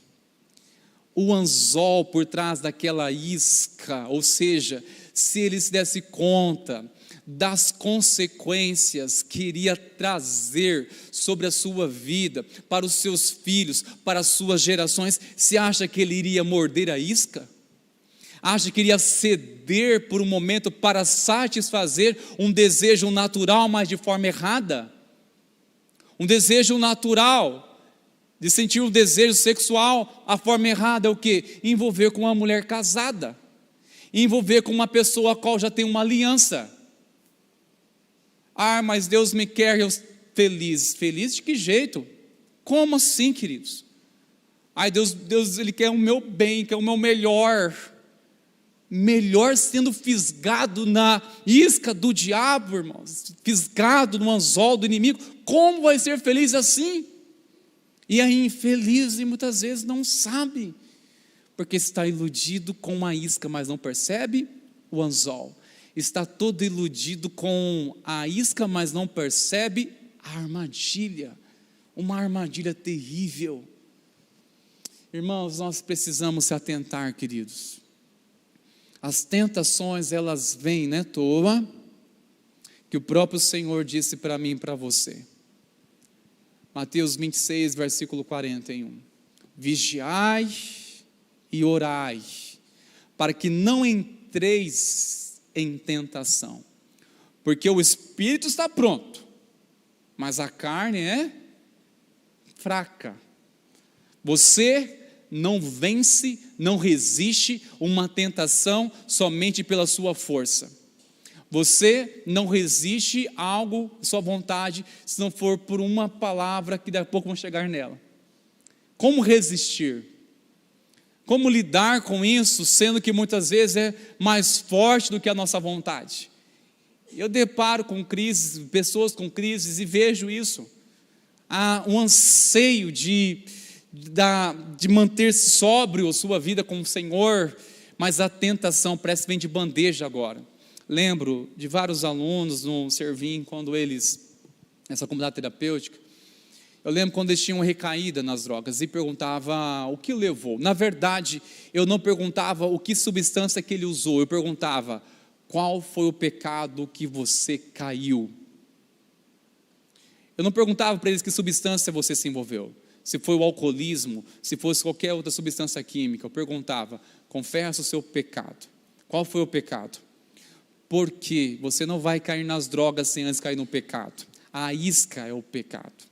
o anzol por trás daquela isca, ou seja, se ele se desse conta das consequências que iria trazer sobre a sua vida, para os seus filhos, para as suas gerações, você acha que ele iria morder a isca? Acha que iria ceder por um momento para satisfazer um desejo natural, mas de forma errada? Um desejo natural, de sentir um desejo sexual, a forma errada é o quê? Envolver com uma mulher casada, envolver com uma pessoa a qual já tem uma aliança. Ah, mas Deus me quer eu feliz. Feliz de que jeito? Como assim, queridos? Ai, Deus Ele quer o meu bem, quer o meu melhor sendo fisgado na isca do diabo, irmãos, fisgado no anzol do inimigo. Como vai ser feliz assim? E é infeliz e muitas vezes não sabe, porque está iludido com uma isca, mas não percebe o anzol. Está todo iludido com a isca, mas não percebe a armadilha, uma armadilha terrível. Irmãos, nós precisamos se atentar, queridos. As tentações, elas vêm, não é à toa, que o próprio Senhor disse para mim e para você. Mateus 26, versículo 41. Vigiai e orai, para que não entreis em tentação. Porque o espírito está pronto, mas a carne é fraca. Você não vence, não resiste uma tentação somente pela sua força. Você não resiste a algo, sua vontade, se não for por uma palavra que daqui a pouco vão chegar nela. Como resistir? Como lidar com isso, sendo que muitas vezes é mais forte do que a nossa vontade? Eu deparo com crises, pessoas com crises, e vejo isso. Há um anseio de manter-se sóbrio a sua vida com o Senhor, mas a tentação parece que vem de bandeja agora. Lembro de vários alunos no Servim, quando eles, nessa comunidade terapêutica, eu lembro quando eles tinham recaída nas drogas e perguntava o que levou. Na verdade, eu não perguntava o que substância que ele usou, eu perguntava qual foi o pecado que você caiu. Eu não perguntava para eles que substância você se envolveu, se foi o alcoolismo, se fosse qualquer outra substância química. Eu perguntava, confessa o seu pecado. Qual foi o pecado? Porque você não vai cair nas drogas sem antes cair no pecado. A isca é o pecado.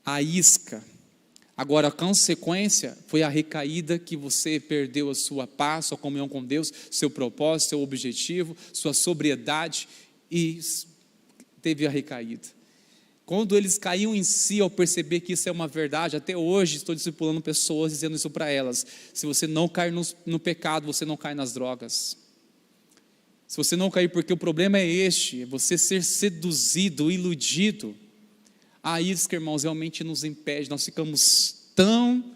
A isca. Agora a consequência foi a recaída, que você perdeu a sua paz, sua comunhão com Deus, seu propósito, seu objetivo, sua sobriedade, e teve a recaída. Quando eles caíam em si ao perceber que isso é uma verdade, até hoje estou discipulando pessoas, dizendo isso para elas: se você não cair no pecado, você não cai nas drogas. Se você não cair, porque o problema é este, é você ser seduzido, iludido. A isca, irmãos, realmente nos impede. Nós ficamos tão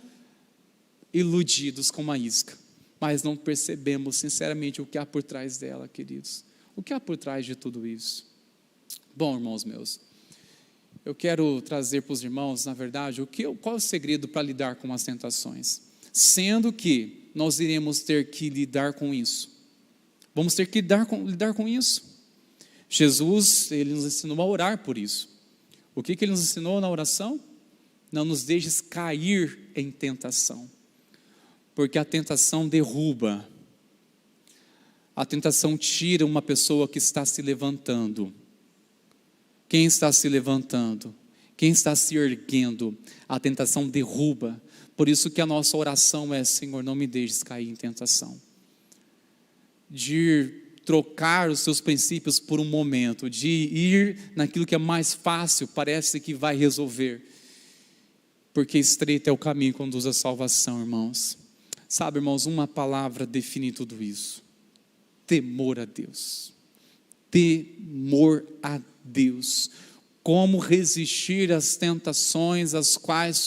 iludidos com a isca, mas não percebemos sinceramente o que há por trás dela, queridos. O que há por trás de tudo isso? Bom, irmãos meus, eu quero trazer para os irmãos, na verdade, qual é o segredo para lidar com as tentações? Sendo que nós iremos ter que lidar com isso. Vamos ter que lidar com isso. Jesus, ele nos ensinou a orar por isso. O que ele nos ensinou na oração? Não nos deixes cair em tentação, porque a tentação derruba. A tentação tira uma pessoa que está se levantando. Quem está se levantando? Quem está se erguendo? A tentação derruba. Por isso que a nossa oração é: Senhor, não me deixes cair em tentação. De trocar os seus princípios por um momento, de ir naquilo que é mais fácil, parece que vai resolver, porque estreito é o caminho que conduz à salvação, irmãos. Sabe, irmãos, uma palavra define tudo isso: temor a Deus. Temor a Deus. Como resistir às tentações às quais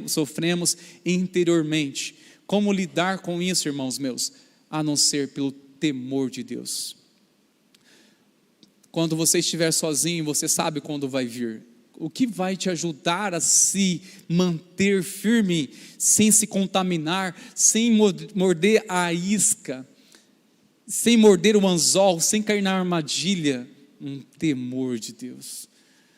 sofremos interiormente? Como lidar com isso, irmãos meus? A não ser pelo temor de Deus. Quando você estiver sozinho, você sabe quando vai vir. O que vai te ajudar a se manter firme, sem se contaminar, sem morder a isca, sem morder o anzol, sem cair na armadilha? Um temor de Deus.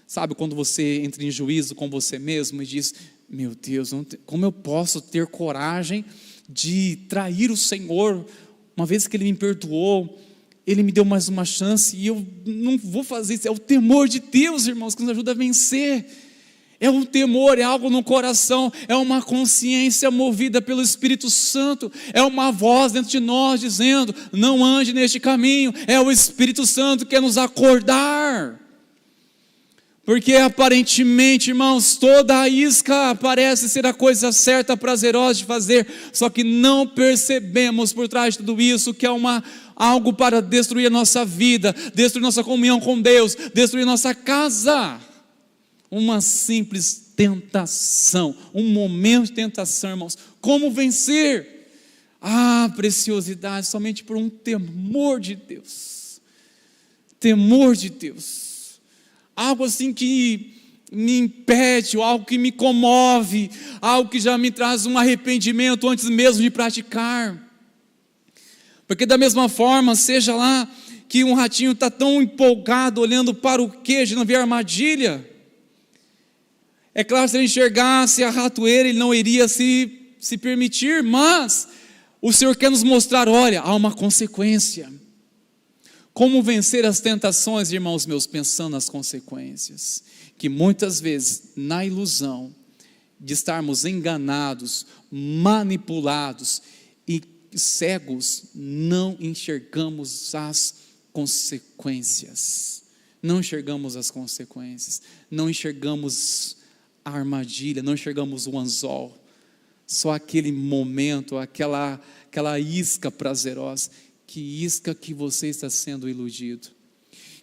Sabe quando você entra em juízo com você mesmo e diz: meu Deus, como eu posso ter coragem de trair o Senhor? Uma vez que Ele me perdoou, Ele me deu mais uma chance, e eu não vou fazer isso. É o temor de Deus, irmãos, que nos ajuda a vencer. É um temor, é algo no coração, é uma consciência movida pelo Espírito Santo, é uma voz dentro de nós dizendo: não ande neste caminho. É o Espírito Santo que quer nos acordar. Porque aparentemente, irmãos, toda a isca parece ser a coisa certa, prazerosa de fazer, só que não percebemos por trás de tudo isso que é algo para destruir a nossa vida, destruir nossa comunhão com Deus, destruir nossa casa. Uma simples tentação, um momento de tentação, irmãos. Como vencer? Preciosidade, somente por um temor de Deus. Temor de Deus. Algo assim que me impede, algo que me comove, algo que já me traz um arrependimento antes mesmo de praticar. Porque da mesma forma, seja lá que um ratinho está tão empolgado olhando para o queijo e não vê a armadilha. É claro, se ele enxergasse a ratoeira, ele não iria se permitir, mas o Senhor quer nos mostrar: olha, há uma consequência. Como vencer as tentações, irmãos meus, pensando nas consequências, que muitas vezes, na ilusão de estarmos enganados, manipulados e cegos, não enxergamos as consequências. Não enxergamos as consequências, não enxergamos a armadilha, não enxergamos o anzol. só aquele momento, aquela isca prazerosa. Que isca que você está sendo iludido.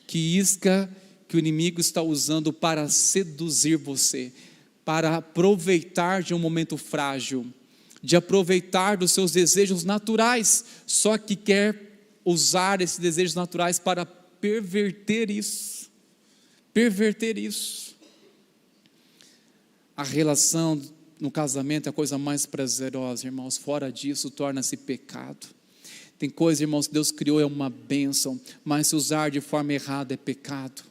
Que isca que o inimigo está usando para seduzir você, para aproveitar de um momento frágil, de aproveitar dos seus desejos naturais, só que quer usar esses desejos naturais para perverter isso. A relação no casamento é a coisa mais prazerosa, irmãos. Fora disso, torna-se pecado. Tem coisa, irmãos, que Deus criou, é uma bênção, mas se usar de forma errada é pecado.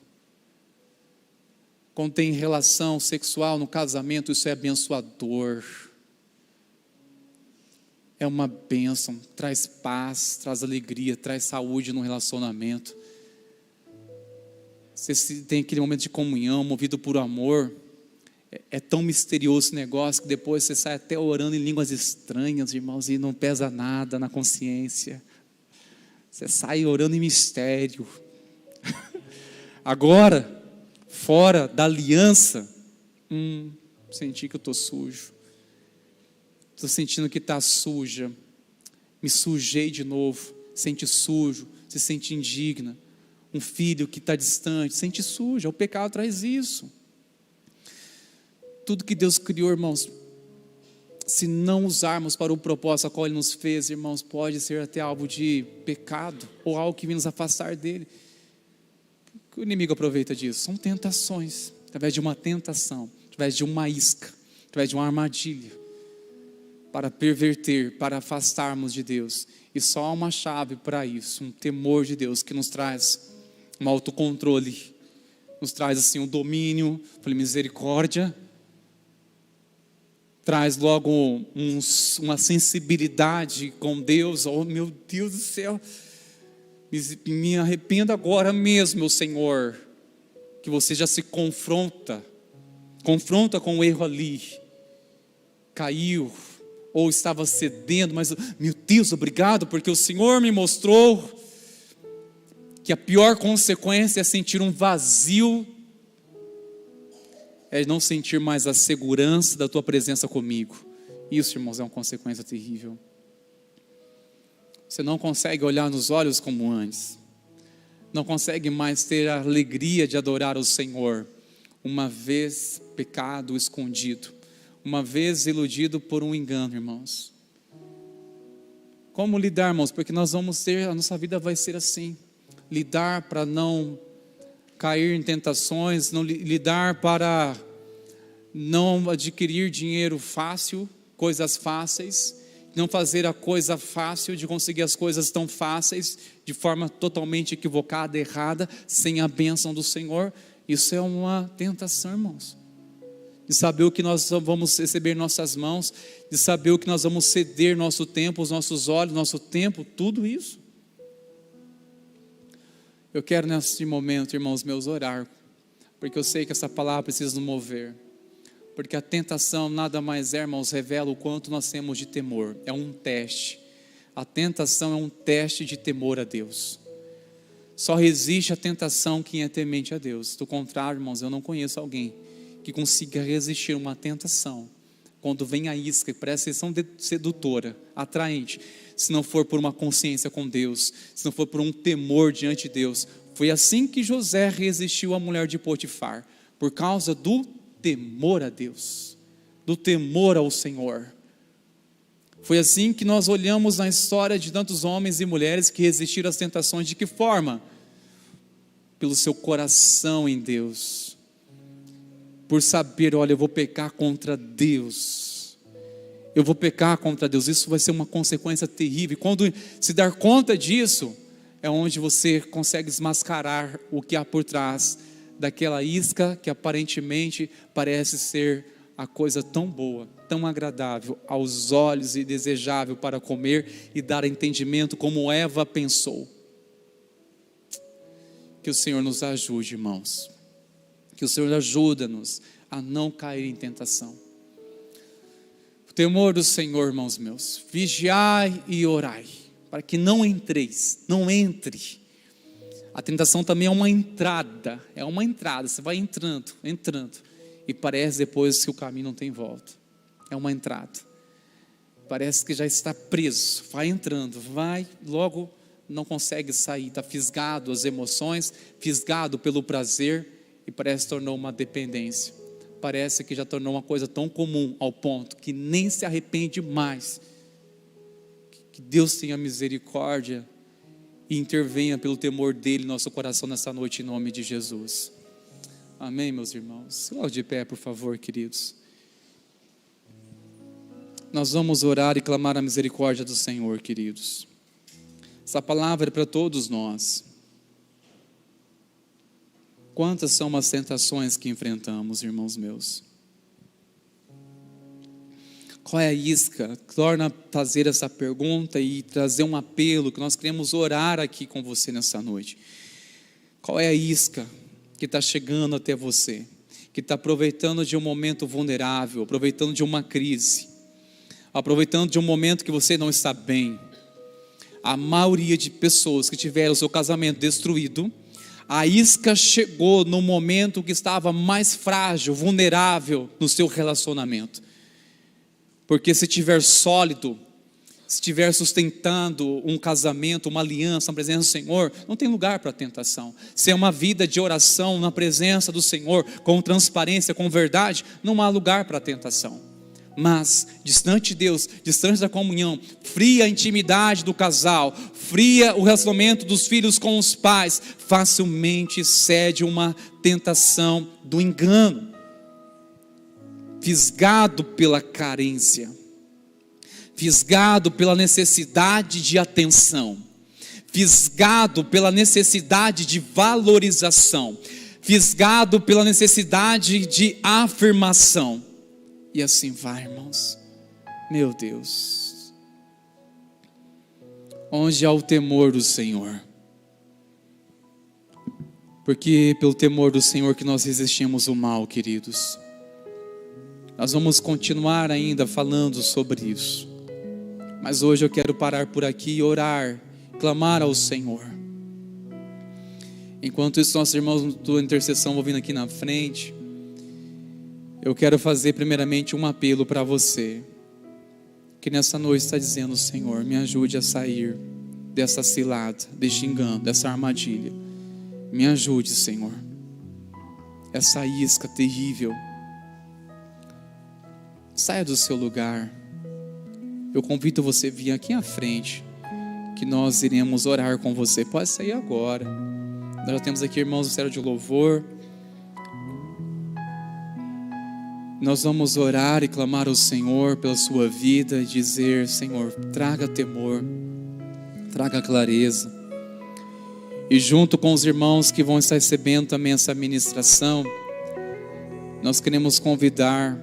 Quando tem relação sexual no casamento, isso é abençoador. É uma bênção, traz paz, traz alegria, traz saúde no relacionamento. Você tem aquele momento de comunhão, movido por amor. É tão misterioso esse negócio que depois você sai até orando em línguas estranhas, irmãos, e não pesa nada na consciência. Você sai orando em mistério. Agora, fora da aliança, senti que eu estou sujo. Estou sentindo que está suja. Me sujei de novo. Sente sujo, se sente indigna. Um filho que está distante, sente sujo. O pecado traz isso. Tudo que Deus criou, irmãos, se não usarmos para o propósito a qual Ele nos fez, irmãos, pode ser até algo de pecado, ou algo que vem nos afastar dEle. O que o inimigo aproveita disso? São tentações, através de uma tentação, através de uma isca, através de uma armadilha, para perverter, para afastarmos de Deus. E só há uma chave para isso, um temor de Deus, que nos traz um autocontrole, nos traz assim um domínio, misericórdia, traz logo uma sensibilidade com Deus. Oh, meu Deus do céu, me arrependo agora mesmo, meu Senhor, que você já se confronta com o erro ali, caiu, ou estava cedendo, mas, meu Deus, obrigado, porque o Senhor me mostrou que a pior consequência é sentir um vazio, é não sentir mais a segurança da tua presença comigo. Isso, irmãos, é uma consequência terrível. Você não consegue olhar nos olhos como antes, não consegue mais ter a alegria de adorar o Senhor, uma vez pecado escondido, uma vez iludido por um engano, irmãos. Como lidar, irmãos? Porque nós vamos ter, a nossa vida vai ser assim, lidar para não cair em tentações, não lidar para não adquirir dinheiro fácil, coisas fáceis, não fazer a coisa fácil, de conseguir as coisas tão fáceis, de forma totalmente equivocada, errada, sem a bênção do Senhor. Isso é uma tentação, irmãos, de saber o que nós vamos receber em nossas mãos, de saber o que nós vamos ceder nosso tempo, os nossos olhos, nosso tempo, tudo isso. Eu quero nesse momento, irmãos meus, orar, porque eu sei que essa palavra precisa nos mover, porque a tentação nada mais é, irmãos, revela o quanto nós temos de temor, é um teste. A tentação é um teste de temor a Deus. Só resiste a tentação quem é temente a Deus. Do contrário, irmãos, eu não conheço alguém que consiga resistir a uma tentação, quando vem a isca, parece ser sedutora, atraente, se não for por uma consciência com Deus, se não for por um temor diante de Deus. Foi assim que José resistiu à mulher de Potifar, por causa do temor a Deus, do temor ao Senhor. Foi assim que nós olhamos na história de tantos homens e mulheres que resistiram às tentações. De que forma? Pelo seu coração em Deus, por saber, olha, eu vou pecar contra Deus, eu vou pecar contra Deus. Isso vai ser uma consequência terrível, e quando se dar conta disso, é onde você consegue desmascarar o que há por trás daquela isca que aparentemente parece ser a coisa tão boa, tão agradável aos olhos e desejável para comer e dar entendimento, como Eva pensou. Que o Senhor nos ajude, irmãos, que o Senhor ajuda-nos a não cair em tentação. O temor do Senhor, irmãos meus, vigiai e orai, para que não entreis, não entre. A tentação também é uma entrada, você vai entrando, e parece depois que o caminho não tem volta. É uma entrada, parece que já está preso, vai entrando, vai, logo não consegue sair, está fisgado as emoções, fisgado pelo prazer, e parece que tornou uma dependência, parece que já tornou uma coisa tão comum ao ponto que nem se arrepende mais. Que Deus tenha misericórdia e intervenha pelo temor dele em nosso coração nessa noite, em nome de Jesus. Amém, meus irmãos? Logo de pé, por favor, queridos. Nós vamos orar e clamar a misericórdia do Senhor, queridos. Essa palavra é para todos nós. Quantas são as tentações que enfrentamos, irmãos meus? Qual é a isca? Torna a fazer essa pergunta e trazer um apelo, que nós queremos orar aqui com você nessa noite. Qual é a isca que está chegando até você? Que está aproveitando de um momento vulnerável, aproveitando de uma crise, aproveitando de um momento que você não está bem. A maioria de pessoas que tiveram o seu casamento destruído, a isca chegou no momento que estava mais frágil, vulnerável no seu relacionamento. Porque se estiver sólido, se estiver sustentando um casamento, uma aliança na presença do Senhor, não tem lugar para tentação. Se é uma vida de oração na presença do Senhor, com transparência, com verdade, não há lugar para tentação. Mas, distante de Deus, distante da comunhão, fria a intimidade do casal, fria o relacionamento dos filhos com os pais, facilmente cede uma tentação do engano, fisgado pela carência, fisgado pela necessidade de atenção, fisgado pela necessidade de valorização, fisgado pela necessidade de afirmação. E assim vai, irmãos. Meu Deus. Onde há o temor do Senhor? Porque pelo temor do Senhor que nós resistimos o mal, queridos. Nós vamos continuar ainda falando sobre isso. Mas hoje eu quero parar por aqui e orar, clamar ao Senhor. Enquanto isso, nossos irmãos da intercessão vão vindo aqui na frente. Eu quero fazer primeiramente um apelo para você, que nessa noite está dizendo: Senhor, me ajude a sair dessa cilada, deste engano, dessa armadilha. Me ajude, Senhor. Essa isca terrível. Saia do seu lugar. Eu convido você a vir aqui à frente, que nós iremos orar com você. Pode sair agora. Nós já temos aqui irmãos do Ministério de Louvor. Nós vamos orar e clamar ao Senhor pela sua vida e dizer: Senhor, traga temor, traga clareza. E junto com os irmãos que vão estar recebendo também essa ministração, nós queremos convidar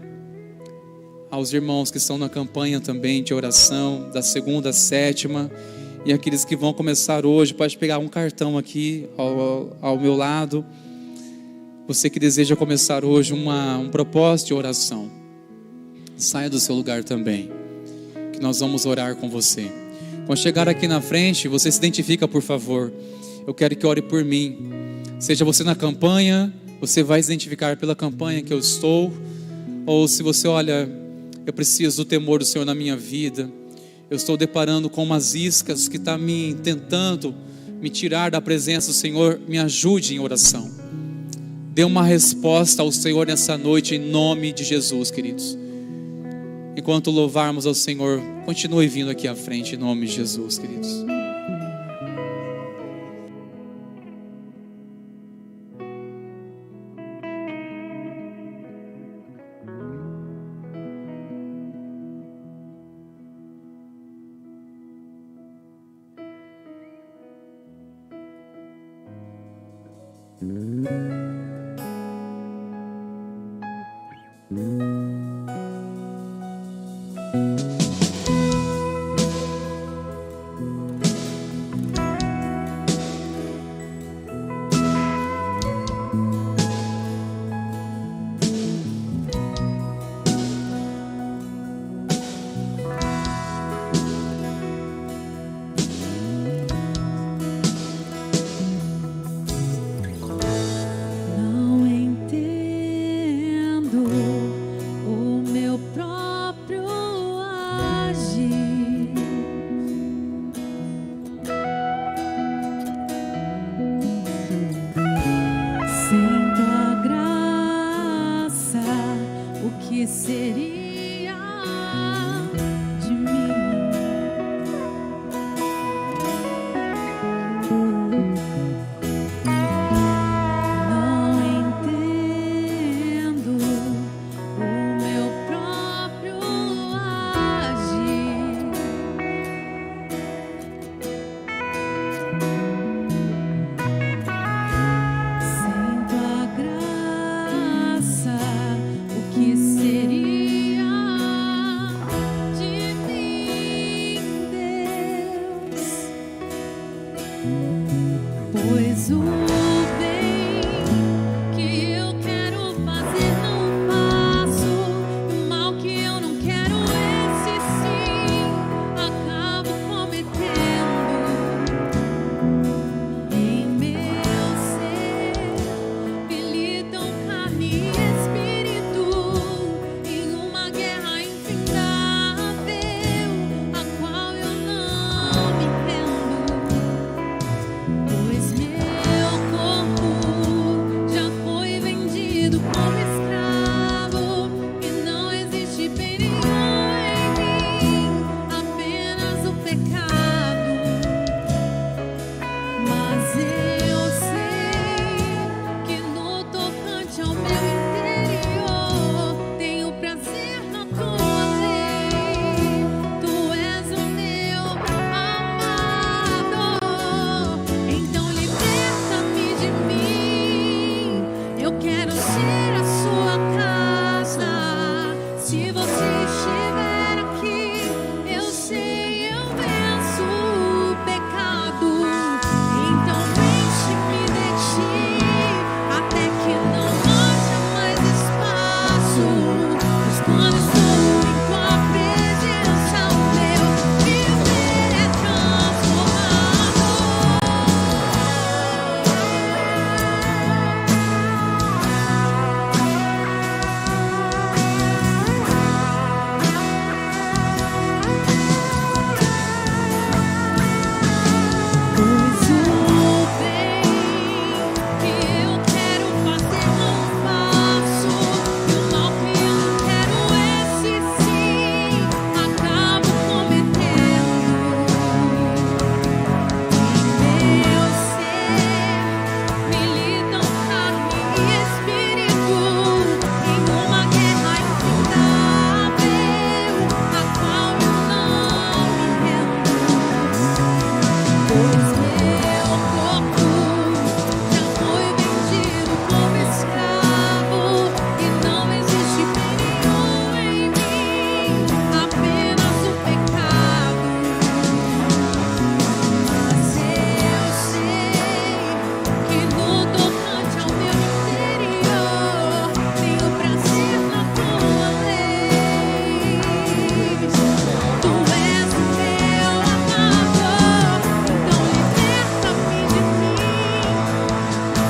aos irmãos que estão na campanha também de oração, da 2ª à 7ª, e aqueles que vão começar hoje, pode pegar um cartão aqui ao meu lado. Você que deseja começar hoje um propósito de oração, saia do seu lugar também, que nós vamos orar com você. Quando chegar aqui na frente, você se identifica, por favor. Eu quero que ore por mim. Seja você na campanha, você vai se identificar pela campanha que eu estou. Ou se você, olha, eu preciso do temor do Senhor na minha vida. Eu estou deparando com umas iscas que estão tentando me tirar da presença do Senhor. Me ajude em oração. Dê uma resposta ao Senhor nessa noite, em nome de Jesus, queridos. Enquanto louvarmos ao Senhor, continue vindo aqui à frente, em nome de Jesus, queridos. seria de mim? Não entendo o meu próprio agir. Sem tua graça, o que seria de mim, Deus? Pois o bem que eu quero fazer não faço, o mal que eu não quero, esse sim acabo cometendo. Em meu ser militam carne e espírito, em uma guerra infindável, a qual eu não me rendo. Pois meu corpo já foi vendido como escravo, e não existe bem nenhum em mim, apenas o pecado. Mas eu sei que no tocante ao meu interior tenho prazer na tua lei. Tu és o meu amado. Então liberta-me de mim. Eu quero ser a sua casa. Se você estiver aqui, eu sei, eu venço o pecado. Então enche-me de ti, até que não haja mais espaço. Pois quando estou em tua presença, o meu viver é transformado. Pois o bem que eu quero fazer não faço, e o mal que eu não quero, esse sim acabo cometendo. Em meu ser militam carne e espírito, em uma guerra infindável, a qual eu não me rendo. Pois meu corpo já foi vendido como escravo, e não existe bem nenhum em mim, apenas o pecado. Mas eu sei que no tocante ao meu interior tenho prazer na tua lei. Tu és o meu amado, então liberta-me de mim.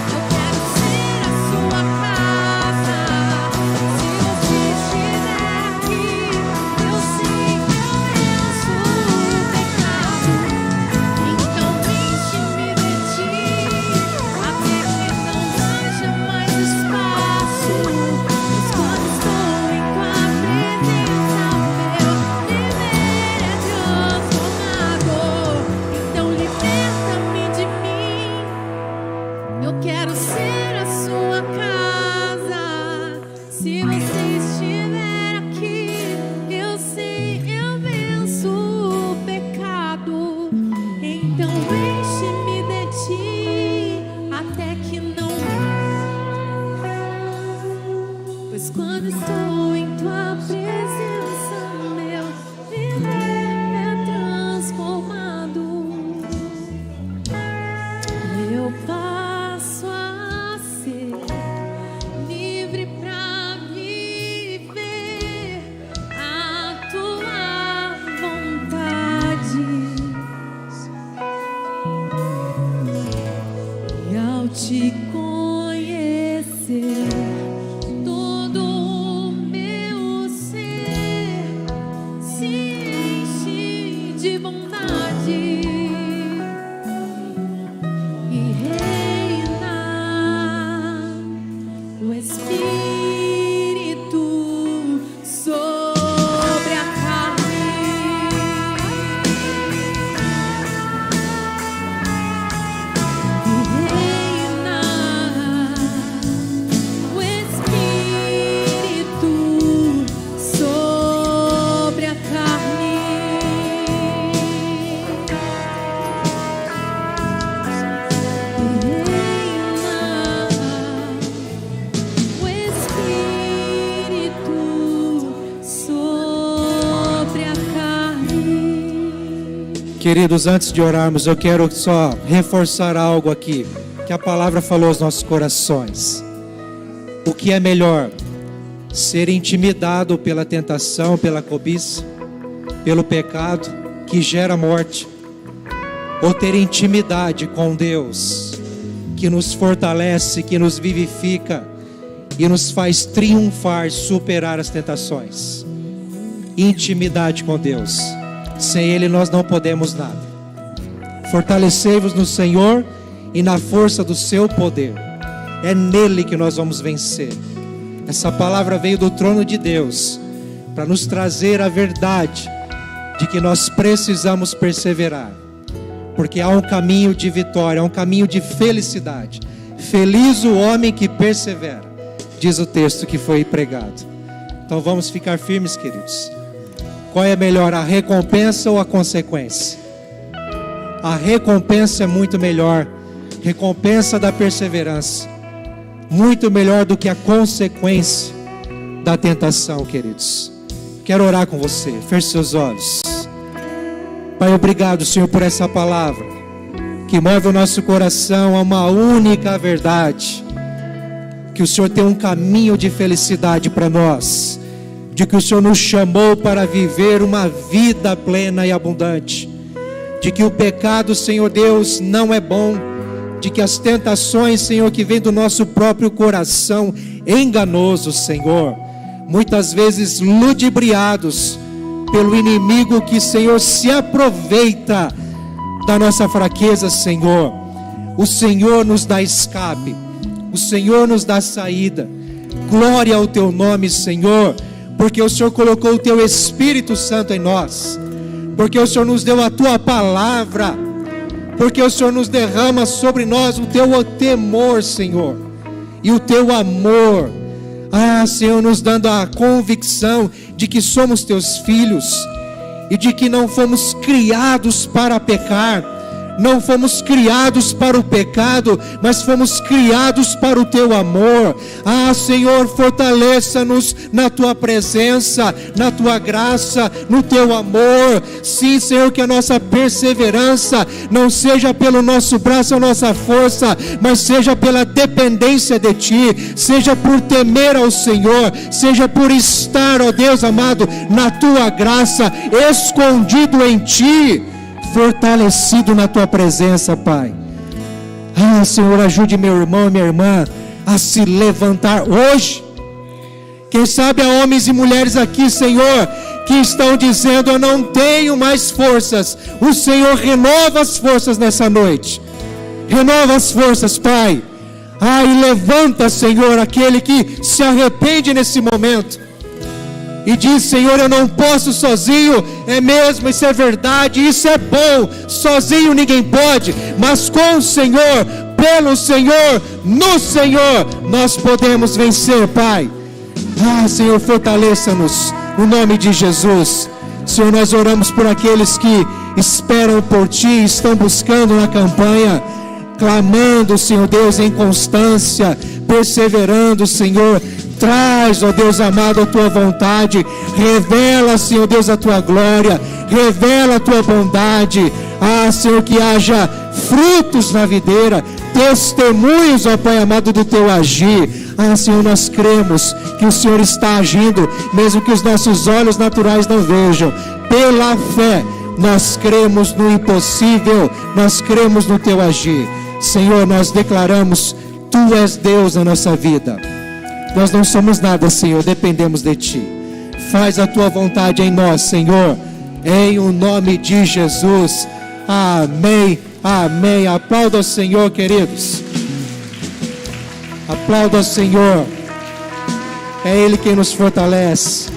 Eu quero ser a sua casa. Se você estiver aqui, eu sei, eu venço o pecado. Então enche-me de ti, até que não haja mais espaço. Pois quando estou em tua presença, o meu viver é transformado. Então liberta-me de mim. Eu quero ser a sua casa. Se você estiver aqui, eu sei, eu venço o pecado. Então enche-me de ti, até que não. Pois quando estou em tua presença, meu viver é transformado. Eu passo a ser livre pra viver a tua vontade. E ao te conhecer, todo o meu ser se enche de bondade. E reina o Espírito Queridos, antes de orarmos, eu quero só reforçar algo aqui, que a palavra falou aos nossos corações. O que é melhor? Ser intimidado pela tentação, pela cobiça, pelo pecado que gera morte, ou ter intimidade com Deus, que nos fortalece, que nos vivifica e nos faz triunfar, superar as tentações. Intimidade com Deus. Sem Ele nós não podemos nada. Fortalecei-vos no Senhor e na força do seu poder. É nele que nós vamos vencer. Essa palavra veio do trono de Deus para nos trazer a verdade de que nós precisamos perseverar, porque há um caminho de vitória, há um caminho de felicidade. Feliz o homem que persevera, diz o texto que foi pregado. Então vamos ficar firmes, queridos. Qual é melhor, a recompensa ou a consequência? A recompensa é muito melhor. Recompensa da perseverança, muito melhor do que a consequência da tentação, queridos. Quero orar com você. Feche seus olhos. Pai, obrigado, Senhor, por essa palavra que move o nosso coração a uma única verdade, que o Senhor tem um caminho de felicidade para nós, de que o Senhor nos chamou para viver uma vida plena e abundante, de que o pecado, Senhor Deus, não é bom, de que as tentações, Senhor, que vêm do nosso próprio coração enganoso, Senhor, muitas vezes ludibriados pelo inimigo que, Senhor, se aproveita da nossa fraqueza, Senhor. O Senhor nos dá escape, o Senhor nos dá saída. Glória ao teu nome, Senhor, porque o Senhor colocou o teu Espírito Santo em nós, porque o Senhor nos deu a tua palavra, porque o Senhor nos derrama sobre nós o teu temor, Senhor, e o teu amor. Senhor, nos dando a convicção de que somos teus filhos e de que não fomos criados para pecar, não fomos criados para o pecado, mas fomos criados para o teu amor. Senhor, fortaleça-nos na tua presença, na tua graça, no teu amor. Sim, Senhor, que a nossa perseverança não seja pelo nosso braço ou nossa força, mas seja pela dependência de ti, seja por temer ao Senhor, seja por estar, ó Deus amado, na tua graça, escondido em ti, fortalecido na tua presença, Pai. Senhor, ajude meu irmão e minha irmã a se levantar hoje. Quem sabe há homens e mulheres aqui, Senhor, que estão dizendo: eu não tenho mais forças. O Senhor renova as forças nessa noite. Renova as forças, Pai. E levanta, Senhor, aquele que se arrepende nesse momento e diz: Senhor, eu não posso sozinho. É mesmo, isso é verdade, isso é bom. Sozinho ninguém pode, mas com o Senhor, pelo Senhor, no Senhor, nós podemos vencer, Pai. Senhor, fortaleça-nos no nome de Jesus. Senhor, nós oramos por aqueles que esperam por ti, estão buscando na campanha, clamando, Senhor Deus, em constância, perseverando, Senhor. Traz, ó Deus amado, a tua vontade. Revela, Senhor Deus, a tua glória. Revela a tua bondade. Senhor, que haja frutos na videira, testemunhos, ó Pai amado, do teu agir. Senhor, nós cremos que o Senhor está agindo, mesmo que os nossos olhos naturais não vejam. Pela fé, nós cremos no impossível, nós cremos no teu agir. Senhor, nós declaramos: tu és Deus na nossa vida. Nós não somos nada, Senhor, dependemos de ti. Faz a tua vontade em nós, Senhor, em o nome de Jesus. Amém, amém. Aplauda ao Senhor, queridos. Aplauda ao Senhor. É Ele quem nos fortalece,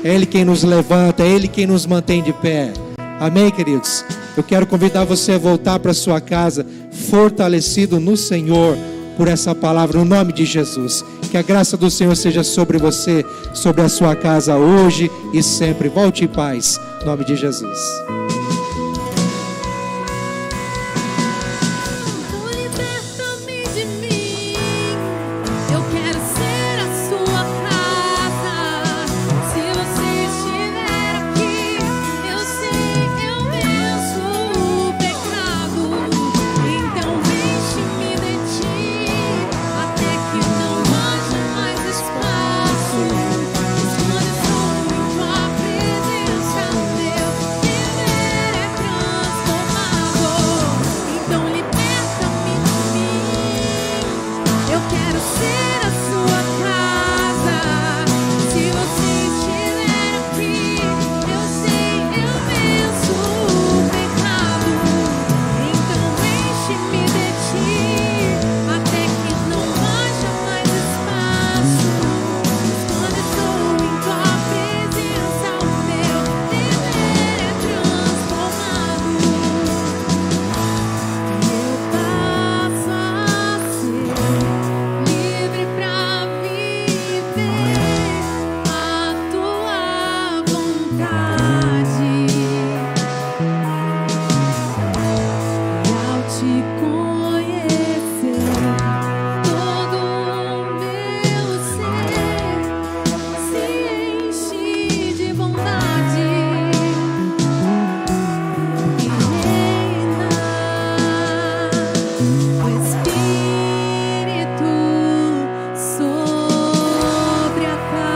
é Ele quem nos levanta, é Ele quem nos mantém de pé. Amém, queridos? Eu quero convidar você a voltar para sua casa fortalecido no Senhor por essa palavra, no nome de Jesus. Que a graça do Senhor seja sobre você, sobre a sua casa hoje e sempre. Volte em paz, em nome de Jesus.